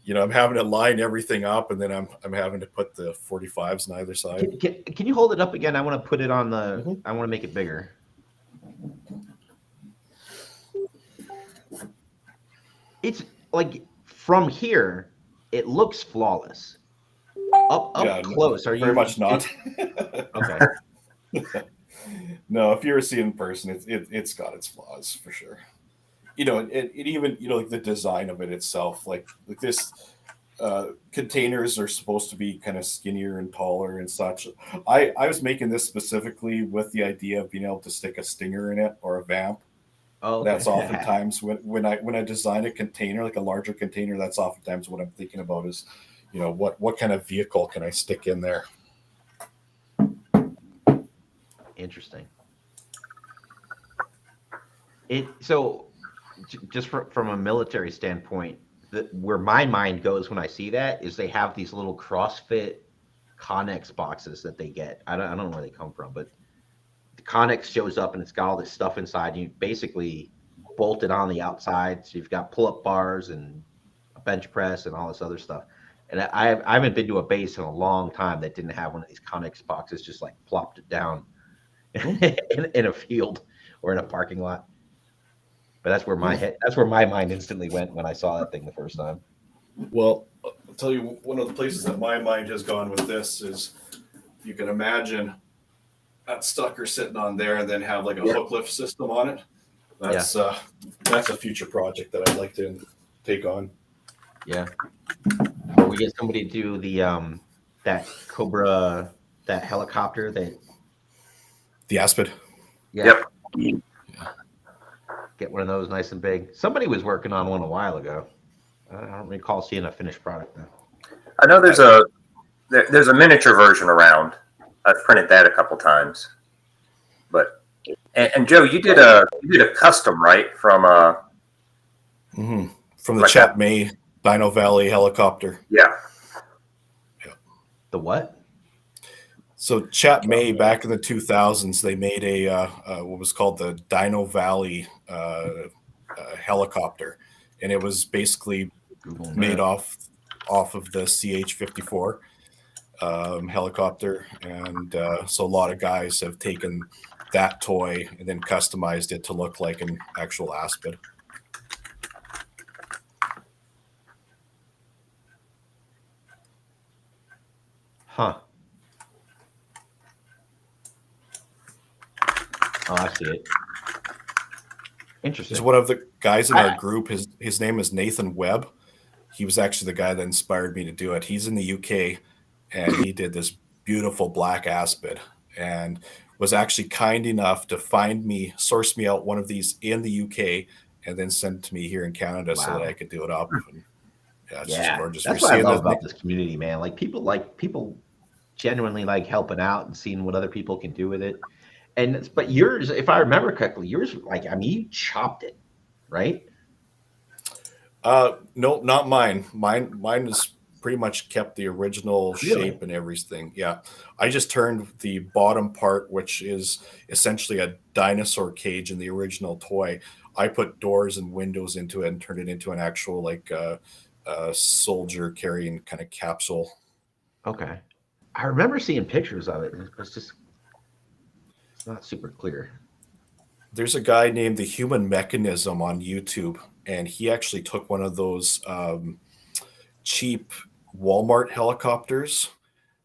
I'm having to line everything up, and then I'm having to put the 45s on either side. Can you hold it up again? I want to put it on the. Mhm. I want to make it bigger. It's like from here, it looks flawless. Up Yeah, close, are you very much not. Okay? No, if you ever see it in person, it's got its flaws for sure. It even like the design of it itself, like this containers are supposed to be kind of skinnier and taller and such. I was making this specifically with the idea of being able to stick a stinger in it or a vamp. Oh, okay. That's oftentimes when I design a container, like a larger container, that's oftentimes what I'm thinking about is, what kind of vehicle can I stick in there? Interesting. So just from a military standpoint, where my mind goes when I see that is they have these little CrossFit Connex boxes that they get. I don't know where they come from, but the Connex shows up and it's got all this stuff inside. You basically bolt it on the outside, so you've got pull-up bars and a bench press and all this other stuff. And I haven't been to a base in a long time that didn't have one of these Connex boxes just like plopped it down in a field or in a parking lot. But that's where my mind instantly went when I saw that thing the first time. Well, I'll tell you, one of the places that my mind has gone with this is, you can imagine that sucker sitting on there and then have like a hook lift system on it. That's a future project that I'd like to take on. Yeah. Or we get somebody to do the that Cobra, that helicopter that. The Aspid. Yeah. Yep. Get one of those nice and big. Somebody was working on one a while ago. I don't recall seeing a finished product though. I know there's a miniature version around. I've printed that a couple times. But and Joe, you did a custom, right? From From the like Chat May Dino Valley helicopter. Yeah. The what? So Chat May back in the 2000s, they made a what was called the Dino Valley helicopter, and it was basically made off of the CH-54 helicopter, and so a lot of guys have taken that toy and then customized it to look like an actual Aspid. Huh. Oh, I see it. Interesting. Is one of the guys in our group. His name is Nathan Webb. He was actually the guy that inspired me to do it. He's in the UK, and he did this beautiful black Aspid, and was actually kind enough to source me out one of these in the UK, and then send it to me here in Canada so that I could do it up. And it's just gorgeous. That's what I love about this community, man. Like people genuinely like helping out and seeing what other people can do with it. But yours, if I remember correctly, yours, like, I mean, you chopped it, right? No, not mine. Mine is pretty much kept the original shape and everything. Yeah. I just turned the bottom part, which is essentially a dinosaur cage in the original toy. I put doors and windows into it and turned it into an actual like soldier carrying kind of capsule. Okay. I remember seeing pictures of it. It's not super clear. There's a guy named the Human Mechanism on YouTube, and he actually took one of those cheap Walmart helicopters,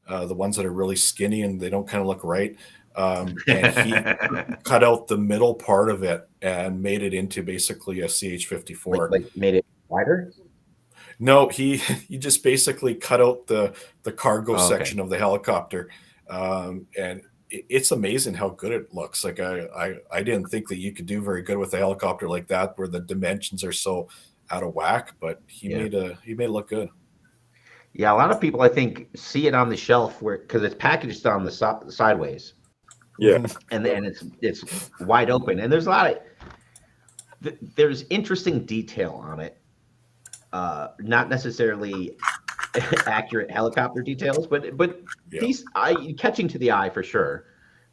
the ones that are really skinny and they don't kind of look right. And he cut out the middle part of it and made it into basically a CH-54. like made it wider. No, he just basically cut out the cargo Oh, okay. section of the helicopter, and it's amazing how good it looks. Like I didn't think that you could do very good with a helicopter like that, where the dimensions are so out of whack. But he made it look good. Yeah, a lot of people I think see it on the shelf where because it's packaged on the sideways. Yeah. And then it's wide open, and there's a lot of there's interesting detail on it. Not necessarily accurate helicopter details, but Yeah. these catching to the eye for sure.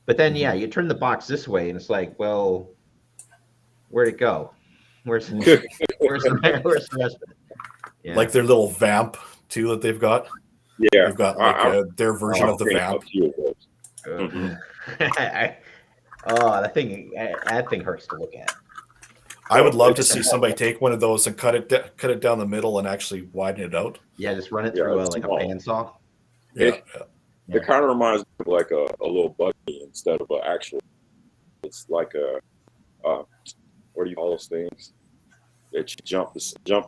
But then you turn the box this way, and it's like, well, where'd it go? Where's the rest of it? Yeah. Like their little vamp too that they've got. Yeah. They've got like their version of the vamp. Mhm. Oh, that thing hurts to look at. I would love to see somebody take one of those and cut it down the middle and actually widen it out. Yeah, just run it through it's like a small. bandsaw. Yeah. It kind of reminds me of like a little buggy instead of an actual. It's like a what do you call those things that you jump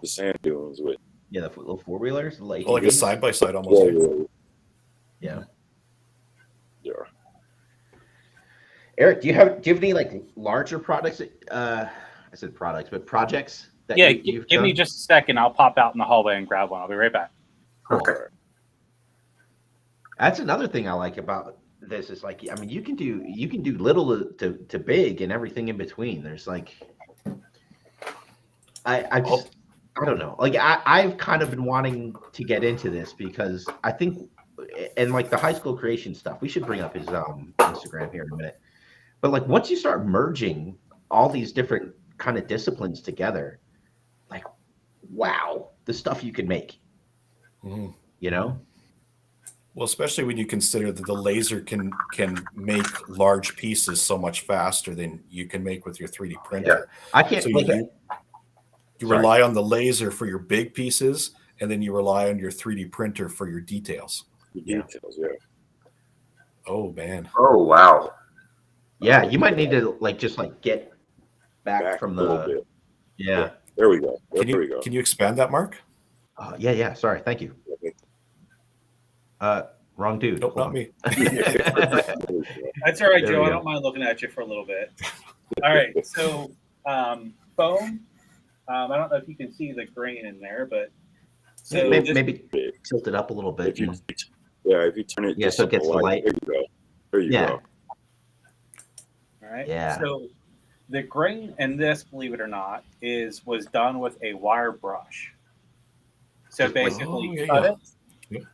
the sand dunes with? Yeah, the little four wheelers, Like a side by side almost. Yeah. Yeah. Eric, do you have any like larger products? I said products, but projects that Yeah, you've give me done? just a second. I'll pop out in the hallway and grab one. I'll be right back. Cool. Okay. That's another thing I like about this is like, I mean, you can do little to big and everything in between. There's like, I don't know. Like I've kind of been wanting to get into this because I think, and like the high school creation stuff, we should bring up his Instagram here in a minute. But like once you start merging all these different kind of disciplines together, like, wow, the stuff you can make, Mhm. you know? Well, especially when you consider that the laser can make large pieces so much faster than you can make with your 3D printer. I can't. So like, you Sorry. rely on the laser for your big pieces, and then you rely on your 3D printer for your details. The Yeah. details, yeah. Oh man. Oh wow. Yeah, you might need to like just like get back from a little the. bit. Yeah. There we go. Can There we go. you expand that, Mark? Yeah. Sorry. Thank you. Wrong dude. Nope, Hold not on. me. That's all right, There Joe. we I go. don't mind looking at you for a little bit. All right. So, foam. I don't know if you can see the grain in there, but so maybe, this- maybe tilt it up a little bit. If you, if you turn it, Yeah, just so it gets the light. There you go. There you Yeah. go. all right. Yeah. So the grain in this, believe it or not, was done with a wire brush. So Just like- basically, Oh, yeah, cut yeah. it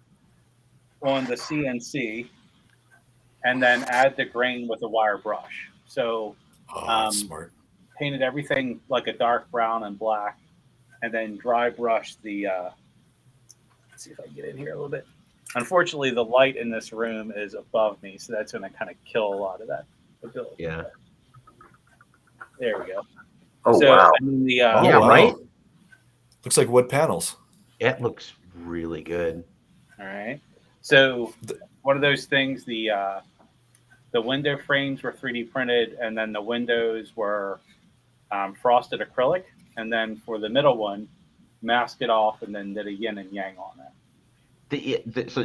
Yeah. on the CNC, and then add the grain with a wire brush. So Oh, that's smart. painted everything like a dark brown and black, and then dry brush the. Let's see if I can get in here a little bit. Unfortunately, the light in this room is above me, so that's going to kind of kill a lot of that ability. Yeah. There we go. Oh so, wow. I mean, the, Yeah, right? Looks like wood panels. It looks really good. All right. So one of those things, the window frames were 3D printed, and then the windows were frosted acrylic, and then for the middle one, mask it off and then did a yin and yang on it. So,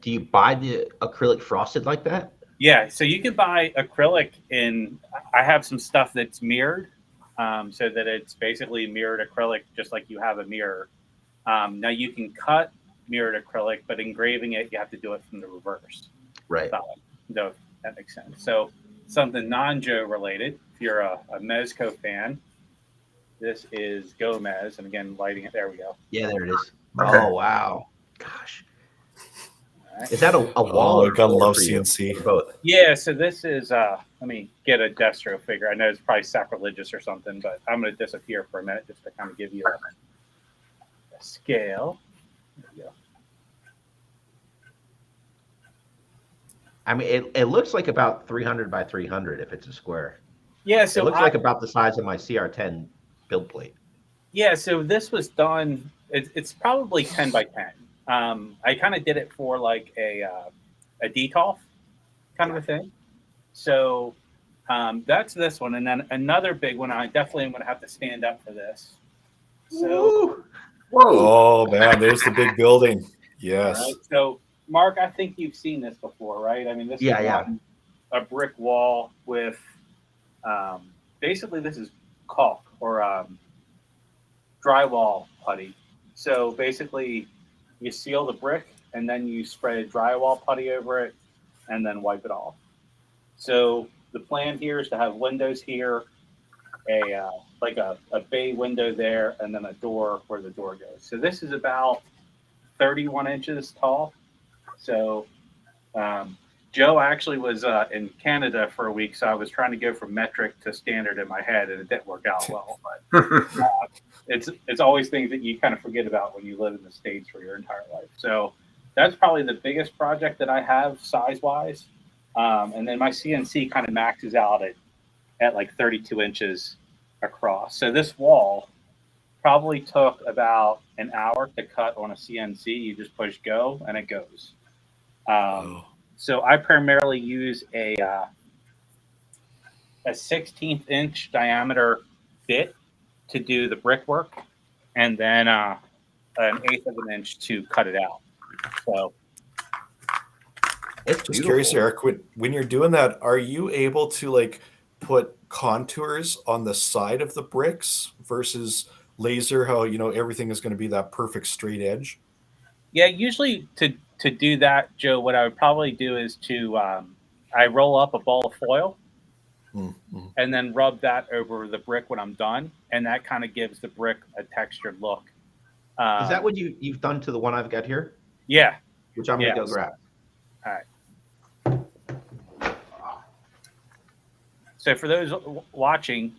do you buy the acrylic frosted like that? Yeah, so you can buy acrylic in. I have some stuff that's mirrored, so that it's basically mirrored acrylic, just like you have a mirror. Now you can cut mirrored acrylic, but engraving it, you have to do it from the reverse. Right. No, that makes sense. So something non-Joe related. If you're a Mezco fan, this is Gomez, and again, lighting it. There we go. Yeah, there it is. Okay. Oh wow, gosh, All right. is that a wall? Oh, or I gotta floor love for you? CNC. Both. Yeah, so this is. Let me get a Destro figure. I know it's probably sacrilegious or something, but I'm going to disappear for a minute just to kind of give you a scale. There we go. I mean, it looks like about 300 by 300 if it's a square. Yeah, It so looks like about the size of my CR10 build plate. Yeah, so this was done it's probably 10 by 10. I kind of did it for like a DTOF kind of a thing. So that's this one, and then another big one. I definitely am going to have to stand up for this. So, Woo! Whoa! Oh man, there's the big building. all Yes. right. So, Mark, I think you've seen this before, right? I mean, this is Yeah. on a brick wall with basically this is caulk or drywall putty. So basically, you seal the brick and then you spray drywall putty over it and then wipe it off. So the plan here is to have windows here, like a bay window there, and then a door where the door goes. So this is about 31 inches tall. So Joe actually was in Canada for a week, so I was trying to go from metric to standard in my head, and it didn't work out well. But it's always things that you kind of forget about when you live in the States for your entire life. So that's probably the biggest project that I have size wise. And then my CNC kind of maxes out at like 32 inches across. So this wall probably took about an hour to cut on a CNC. You just push go and it goes. So I primarily use a 16th inch diameter bit to do the brickwork, and then an 1/8 of an inch to cut it out. So It's Just curious, Eric, when you're doing that, are you able to like put contours on the side of the bricks versus laser? How everything is going to be that perfect straight edge. yeah, usually to do that, Joe, what I would probably do is to I roll up a ball of foil Mm-hmm. and then rub that over the brick when I'm done, and that kind of gives the brick a textured look. Is that what you've done to the one I've got here? Yeah. Which I'm gonna go Yes. grab. All right. So for those watching,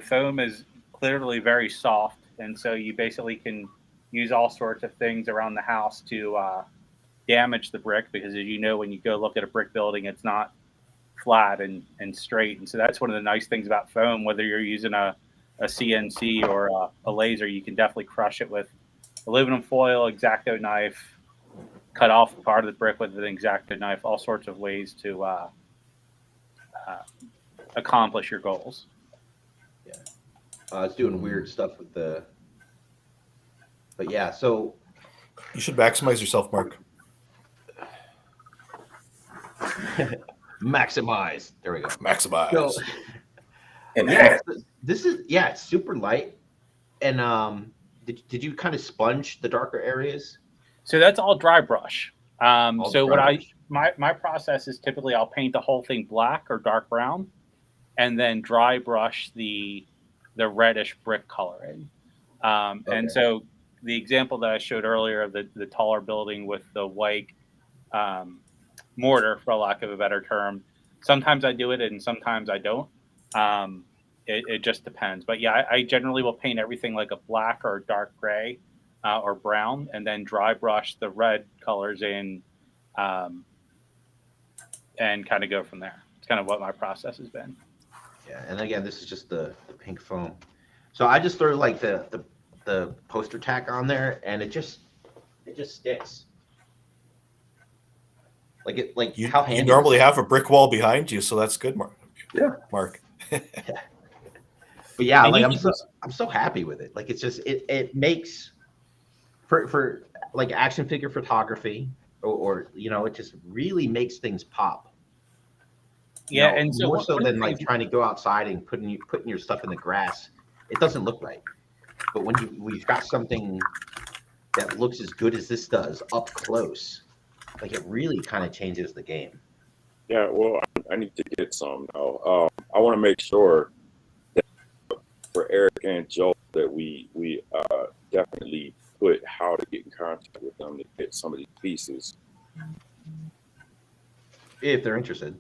foam is clearly very soft, and so you basically can use all sorts of things around the house to damage the brick, because as you know, when you go look at a brick building, it's not flat and straight. And so that's one of the nice things about foam. Whether you're using a CNC or a laser, you can definitely crush it with aluminum foil, X-Acto knife, cut off part of the brick with an X-Acto knife, all sorts of ways to accomplish your goals. Yeah, I was doing weird stuff with the, but yeah. So You should maximize yourself, Mark. maximize. There we go. Maximize. So yeah, this is it's super light. And did you kind of sponge the darker areas? So that's all dry brush. So dry brush. my process is typically I'll paint the whole thing black or dark brown, and then dry brush the reddish brick coloring. And so the example that I showed earlier of the taller building with the white mortar, for lack of a better term, sometimes I do it and sometimes I don't. It just depends. But yeah, I generally will paint everything like a black or dark gray or brown, and then dry brush the red colors in and kind of go from there. It's kind of what my process has been. Yeah, and again, this is just the pink foam. So I just throw like the poster tack on there, and it just sticks. Like You how handy. normally have a brick wall behind you, so that's good, Mark. Yeah. Mark. But yeah, And like you I'm so happy with it. Like it's just it makes for like action figure photography or it just really makes things pop. Yeah, and so more so one of than the like things- trying to go outside and putting your stuff in the grass, it doesn't look right. But when we've got something that looks as good as this does up close, like it really kind of changes the game. Yeah, well, I need to get some now. I want to make sure that for Eric and Joe that we definitely put how to get in contact with them to get some of these pieces. If they're interested.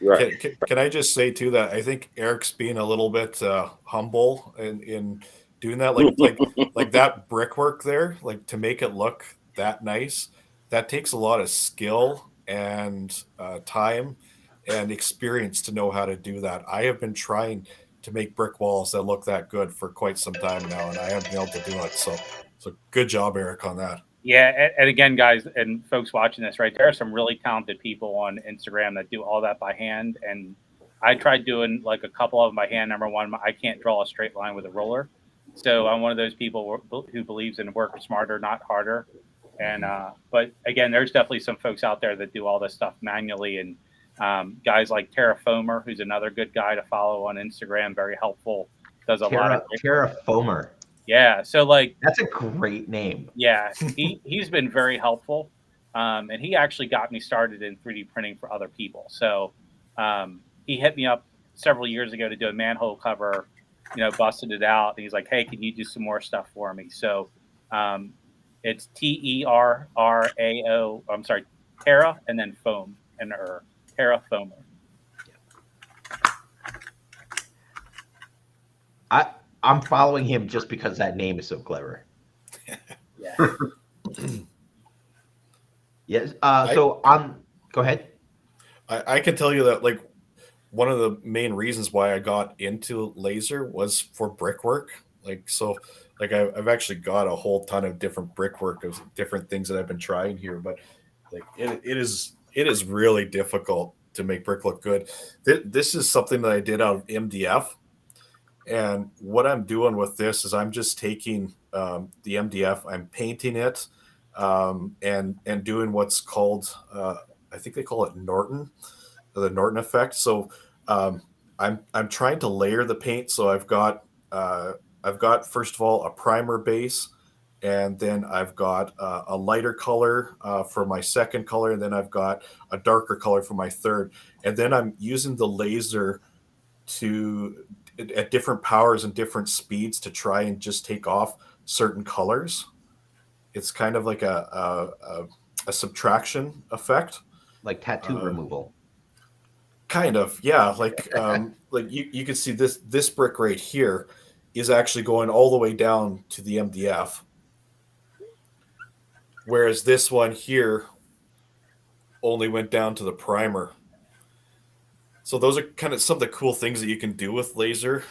Right. Can I just say too that I think Eric's being a little bit humble in doing that, like that brickwork there, like to make it look that nice. That takes a lot of skill and time and experience to know how to do that. I have been trying to make brick walls that look that good for quite some time now, and I haven't been able to do it. So good job, Eric, on that. Yeah, and again, guys and folks watching this, right, there are some really talented people on Instagram that do all that by hand. And I tried doing like a couple of them by hand. Number one, I can't draw a straight line with a ruler, so I'm one of those people who believes in work smarter, not harder. And but again, there's definitely some folks out there that do all this stuff manually, and guys like Terrafoamer, who's another good guy to follow on Instagram, very helpful, does a lot of Terrafoamer. Yeah, so like that's a great name. Yeah, he's been very helpful, and he actually got me started in 3D printing for other people. So he hit me up several years ago to do a manhole cover, busted it out, and he's like, "Hey, can you do some more stuff for me?" So it's TERRAO. I'm sorry, Terra, and then foam and Terrafoamer. I'm following him just because that name is so clever. Yeah. Yes. Go ahead. I can tell you that like one of the main reasons why I got into laser was for brickwork. I've actually got a whole ton of different brickwork of different things that I've been trying here, but like it is really difficult to make brick look good. This is something that I did out of MDF. And what I'm doing with this is I'm just taking the MDF, I'm painting it, and doing what's called, I think they call it the Norton effect. So I'm trying to layer the paint. So I've got first of all a primer base, and then I've got a lighter color for my second color, and then I've got a darker color for my third, and then I'm using the laser at different powers and different speeds to try and just take off certain colors. It's kind of like a subtraction effect, like tattoo removal. Kind of, yeah. Like you can see this brick right here is actually going all the way down to the MDF, whereas this one here only went down to the primer. So those are kind of some of the cool things that you can do with laser.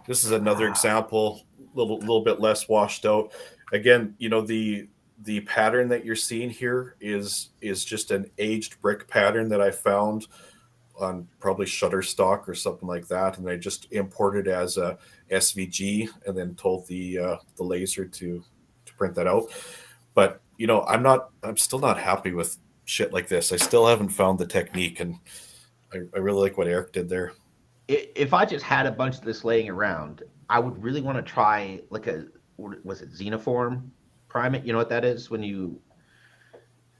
This is another example, little bit less washed out. Again, the pattern that you're seeing here is just an aged brick pattern that I found on probably Shutterstock or something like that, and I just imported as a SVG and then told the laser to print that out. But I'm still not happy with shit like this. I still haven't found the technique, and I really like what Eric did there. If I just had a bunch of this laying around, I would really want to try was it Xenoform primate? You know what that is? When you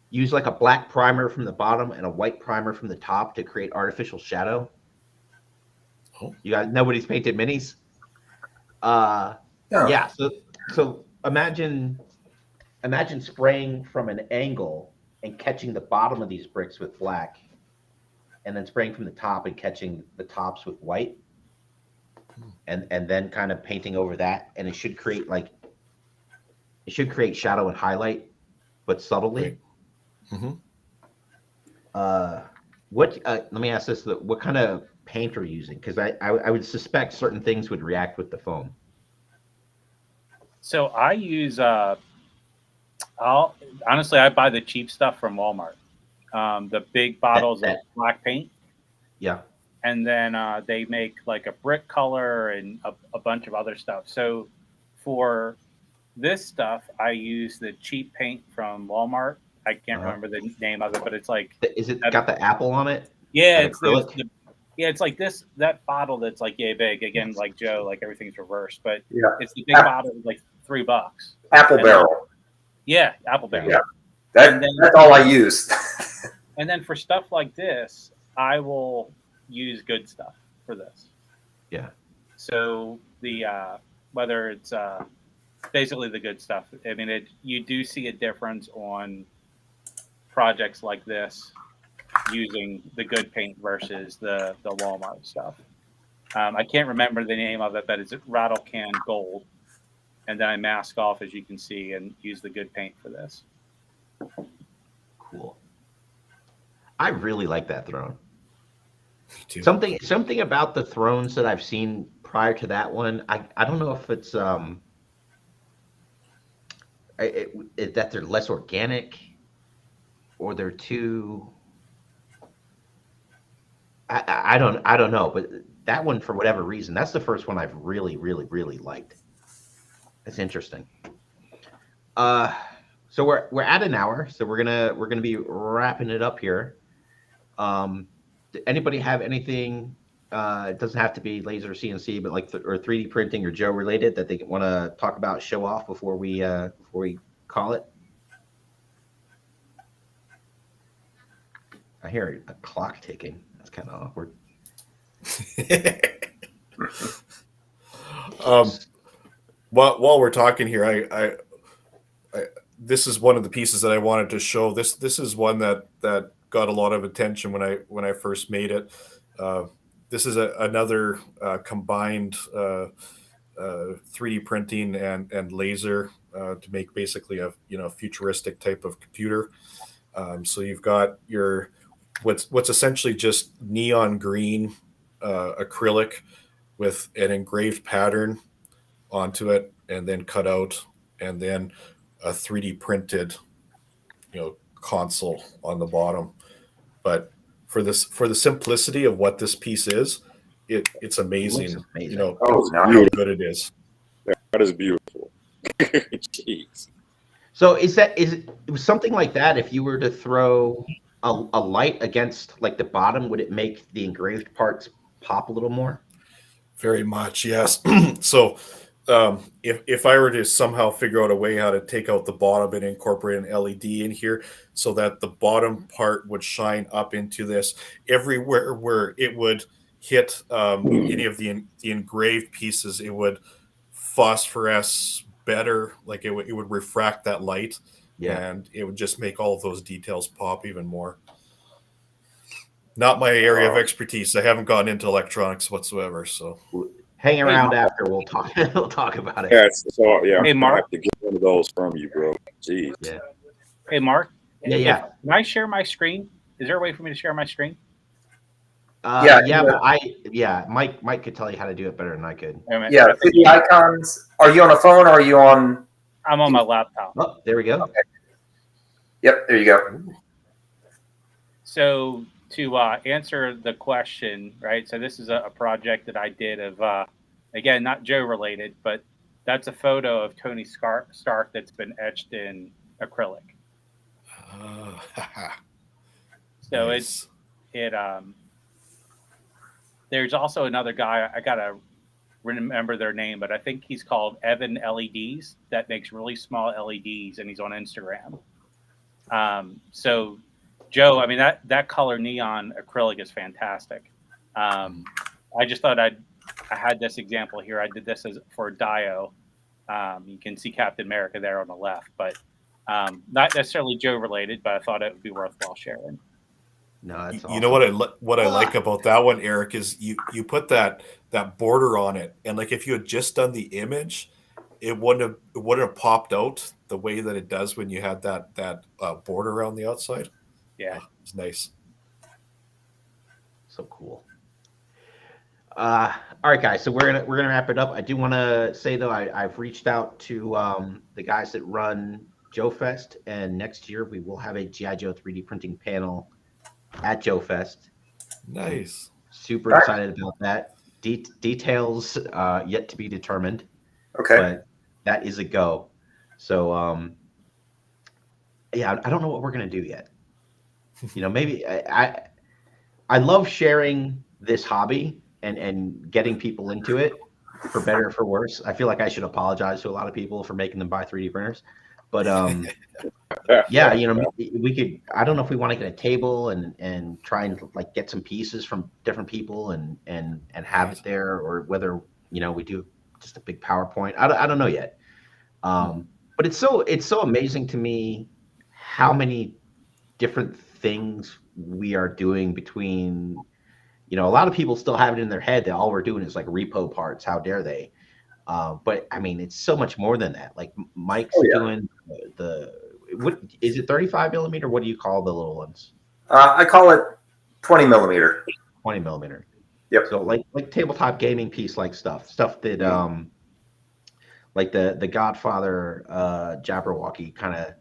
use like a black primer from the bottom and a white primer from the top to create artificial shadow. Oh. You guys, nobody's painted minis? No. Yeah. So imagine spraying from an angle and catching the bottom of these bricks with black, and then spraying from the top and catching the tops with white, and then kind of painting over that, and it should create shadow and highlight, but subtly. Right. Mm-hmm. Let me ask this: what kind of paint are you using? Because I would suspect certain things would react with the foam. So I use honestly, I buy the cheap stuff from Walmart. The big bottles of black paint. Yeah. And then they make like a brick color and a bunch of other stuff. So for this stuff, I use the cheap paint from Walmart. I can't remember the name of it, but it's like... Is it got the apple on it? Yeah, it's like that bottle that's like yay big. Again, like Joe, like everything's reversed, but it's the big bottle, like $3. Apple barrel. Yeah, apple barrel. Yeah, that's all I use. And then for stuff like this, I will use good stuff for this. Yeah. So the whether it's basically the good stuff. I mean, you do see a difference on projects like this using the good paint versus the Walmart stuff. I can't remember the name of it, but it's Rattle Can Gold. And then I mask off, as you can see, and use the good paint for this. Cool. I really like that throne. Me too. Something about the thrones that I've seen prior to that one, I don't know if it's that they're less organic or they're too. I don't know, but that one for whatever reason, that's the first one I've really liked. It's interesting. Uh, so we're at an hour, so we're gonna be wrapping it up here. Anybody have anything? It doesn't have to be laser CNC, but like or 3D printing or Joe related that they want to talk about, show off before we call it. I hear a clock ticking. That's kind of awkward. While we're talking here, I this is one of the pieces that I wanted to show. This is one that got a lot of attention when I first made it. This is another combined 3D printing and laser to make basically a futuristic type of computer. So you've got your what's essentially just neon green acrylic with an engraved pattern onto it, and then cut out, and then a 3D printed console on the bottom. But for the simplicity of what this piece is, it's amazing. Amazing. Oh, how good it is. that is beautiful. Jeez. So is it was something like that? If you were to throw a light against like the bottom, would it make the engraved parts pop a little more? Very much, yes. So if I were to somehow figure out a way how to take out the bottom and incorporate an LED in here so that the bottom part would shine up into this, everywhere where it would hit any of the engraved pieces, it would phosphoresce better, like it would refract that light, and it would just make all of those details pop even more. Not my area of expertise. I haven't gotten into electronics whatsoever, so hang around after we'll talk. We'll talk about it. Yeah, so yeah. Hey, I Mark. have to get one of those from you, bro. Jeez. Yeah. Hey, Mark. Yeah. Can I share my screen? Is there a way for me to share my screen? Mike could tell you how to do it better than I could. Yeah, see the icons. Are you on a phone or are you on? I'm on my laptop. Oh, there we go. Okay. Yep, there you go. So to answer the question, right? So this is a project that I did of, again, not Joe related, but that's a photo of Tony Stark that's been etched in acrylic. So nice. There's also another guy, I gotta remember their name, but I think he's called Evan LEDs, that makes really small LEDs, and he's on Instagram. So Joe, I mean, that color neon acrylic is fantastic. I just thought I had this example here. I did this for Dio. You can see Captain America there on the left, but not necessarily Joe related, but I thought it would be worthwhile sharing. No, that's awesome. You know what I like about that one, Eric, is you put that border on it, and like if you had just done the image, it wouldn't have popped out the way that it does when you had that border around the outside. Yeah, it's nice. So cool. All right, guys. So we're gonna wrap it up. I do want to say though, I've reached out to the guys that run Joe Fest, and next year we will have a G.I. Joe 3D printing panel at Joe Fest. Nice. Super excited about that. Details yet to be determined. Okay. But that is a go. So I don't know what we're gonna do yet. Maybe I love sharing this hobby and getting people into it, for better or for worse. I feel like I should apologize to a lot of people for making them buy 3D printers. But we could. I don't know if we want to get a table and try and like get some pieces from different people and have it there, or whether we do just a big PowerPoint. I don't know yet. But it's so amazing to me how many different things we are doing between. A lot of people still have it in their head that all we're doing is like repo parts. How dare they? But I mean, it's so much more than that. Like Mike's doing what is it, 35 millimeter? What do you call the little ones? I call it 20 millimeter. 20 millimeter. Yep. So like tabletop gaming piece like stuff that like the Godfather Jabberwocky kind of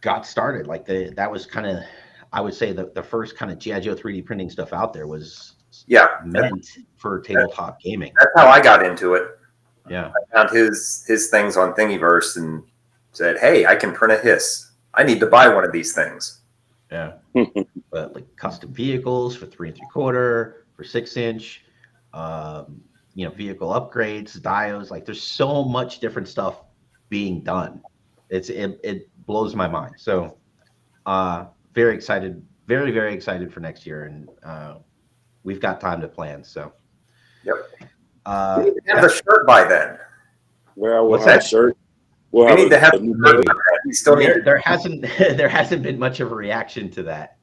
got started. Like that was kind of, I would say the first kind of G.I. Joe 3D printing stuff out there was meant for tabletop gaming. That's how I got into it. Yeah. I found his things on Thingiverse and said, "Hey, I can print a hiss. I need to buy one of these things." Yeah. But like custom vehicles for 3 3/4, for 6-inch, vehicle upgrades, diodes. Like there's so much different stuff being done. It blows my mind. So very excited, very, very excited for next year. And we've got time to plan. So yep. We need to have a shirt by then. Well, what's that? Shirt. We need to have a maybe. We still need there hasn't been much of a reaction to that.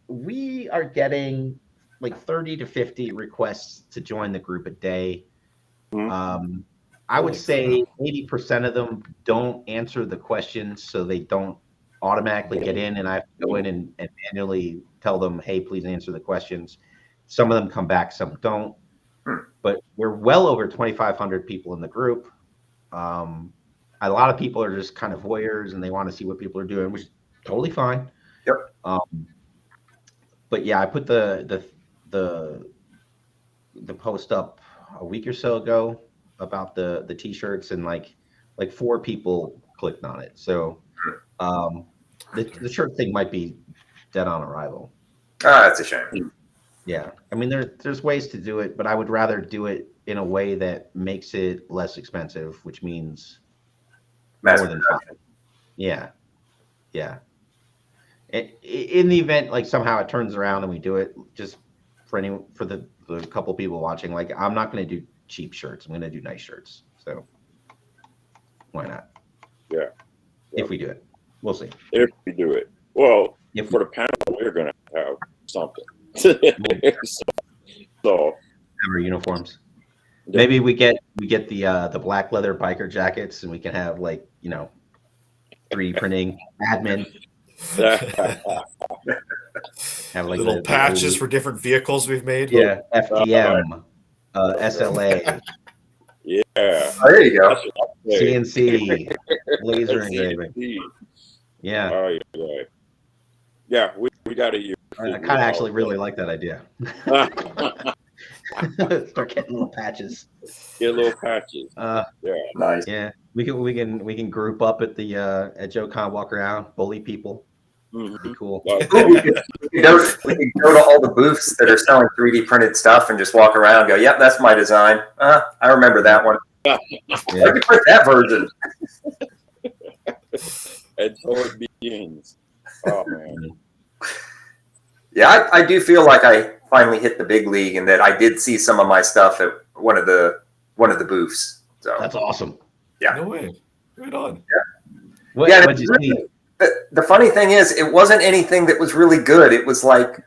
We are getting like 30 to 50 requests to join the group a day. I would say 80% of them don't answer the questions, so they don't automatically get in, and I have to go in and manually tell them, hey, please answer the questions. Some of them come back, some don't. But we're well over 2,500 people in the group. A lot of people are just kind of voyeurs and they want to see what people are doing, which is totally fine. Yep. But yeah, I put the post up a week or so ago about the t-shirts, and like 4 people clicked on it. So the shirt thing might be dead on arrival. That's a shame. Yeah, I mean there's ways to do it, but I would rather do it in a way that makes it less expensive, which means more than 5. Yeah. In the event like somehow it turns around and we do it, just for the couple people watching, like I'm not going to do cheap shirts. I'm going to do nice shirts. So why not? Yeah. If we do it, we'll see. If we do it, well, for the panel, we're going to have something. So our uniforms. Maybe we get the black leather biker jackets, and we can have 3D printing admin. Have like little patches for different vehicles we've made. Yeah, FDM, SLA. Yeah, there you go. CNC, laser engraving. Yeah. Yeah, we got a year. I kind of actually really like that idea. Start getting little patches. Get little patches. Yeah, nice. Yeah, we can group up at the at JoeCon, walk around, bully people. Be cool. We can go to all the booths that are selling 3D printed stuff and just walk around and go, yep, that's my design. I remember that one. I can print that version. And so it begins. Oh, man. Yeah, I do feel like I finally hit the big league, and that I did see some of my stuff at one of the booths. So that's awesome. Yeah. No way. Right on. Yeah. What'd you see? The funny thing is, it wasn't anything that was really good. It was like,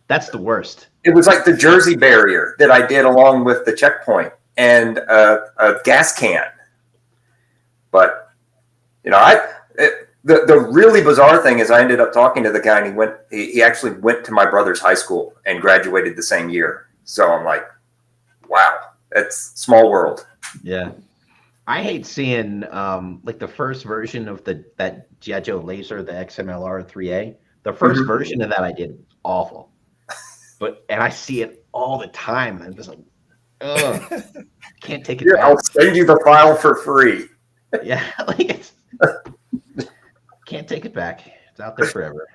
that's the worst. It was like the Jersey barrier that I did along with the checkpoint and a gas can. But the really bizarre thing is, I ended up talking to the guy, and he actually went to my brother's high school and graduated the same year. So I'm like, wow, that's small world. Yeah. I hate seeing like the first version of that G.I. Joe laser, the XMLR 3A. The first version of that I did awful, and I see it all the time, and I'm just like, ugh, can't take it back. I'll send you the file for free. Yeah, can't take it back. It's out there forever.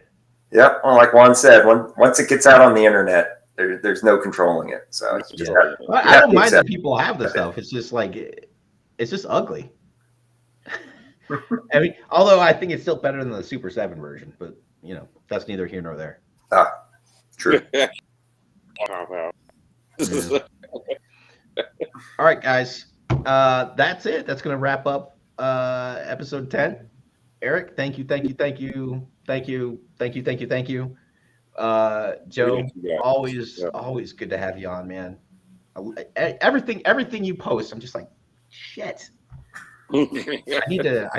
Yep. Well, like Juan said, once it gets out on the internet, there's no controlling it. So it's just I don't mind that people have the stuff. It's just like. It's just ugly. I mean, although I think it's still better than the Super 7 version, but that's neither here nor there. True. All right, guys. That's it. That's going to wrap up episode 10. Eric, thank you. Joe, always good to have you on, man. Everything you post, I'm just like, shit. I need to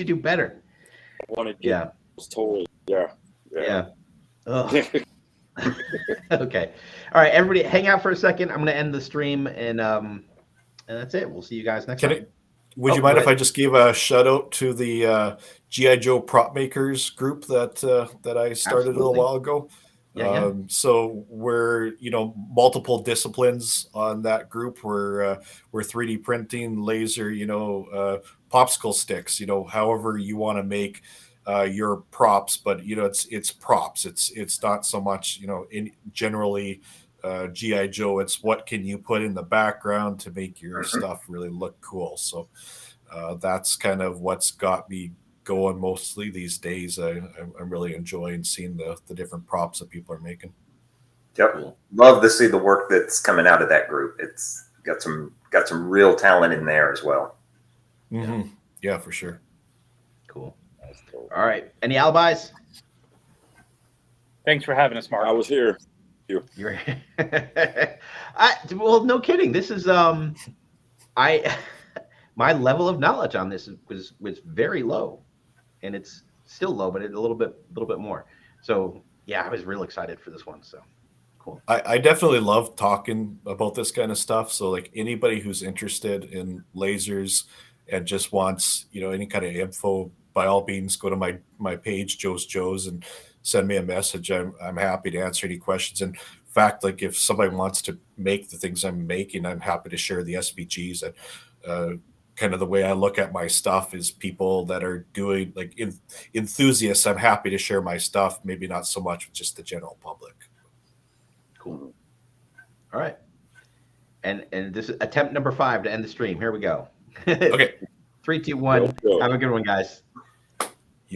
do better. I want to get those toys. Yeah. Ugh. Okay. All right, everybody, hang out for a second. I'm going to end the stream, and that's it. We'll see you guys next time. Would Oh, you mind go if I ahead. just gave a shout out to the G.I. Joe prop makers group that I started a little Absolutely. while ago? Yeah. So we're multiple disciplines on that group. We're 3D printing, laser, popsicle sticks, however you want to make your props, but it's props. It's not so much generally GI Joe. It's what can you put in the background to make your stuff really look cool. So that's kind of what's got me going mostly these days. I'm really enjoying seeing the different props that people are making. Yep. Cool. Love to see the work that's coming out of that group. It's got some real talent in there as well. Mm-hmm. Yeah, for sure. Cool. That's cool. All right. Any alibis? Thanks for having us, Mark. I was here. You're well, no kidding. This is I my level of knowledge on this was very low, and it's still low, but a little bit more. So yeah, I was real excited for this one. So cool. I definitely love talking about this kind of stuff. So like anybody who's interested in lasers and just wants, any kind of info, by all means, go to my page, Joe's, and send me a message. I'm happy to answer any questions. In fact, like if somebody wants to make the things I'm making, I'm happy to share the SVGs. And kind of the way I look at my stuff is people that are doing like enthusiasts. I'm happy to share my stuff, maybe not so much with just the general public. Cool. All right. And this is attempt number 5 to end the stream. Here we go. Okay. 3, 2, 1. Go. Have a good one, guys.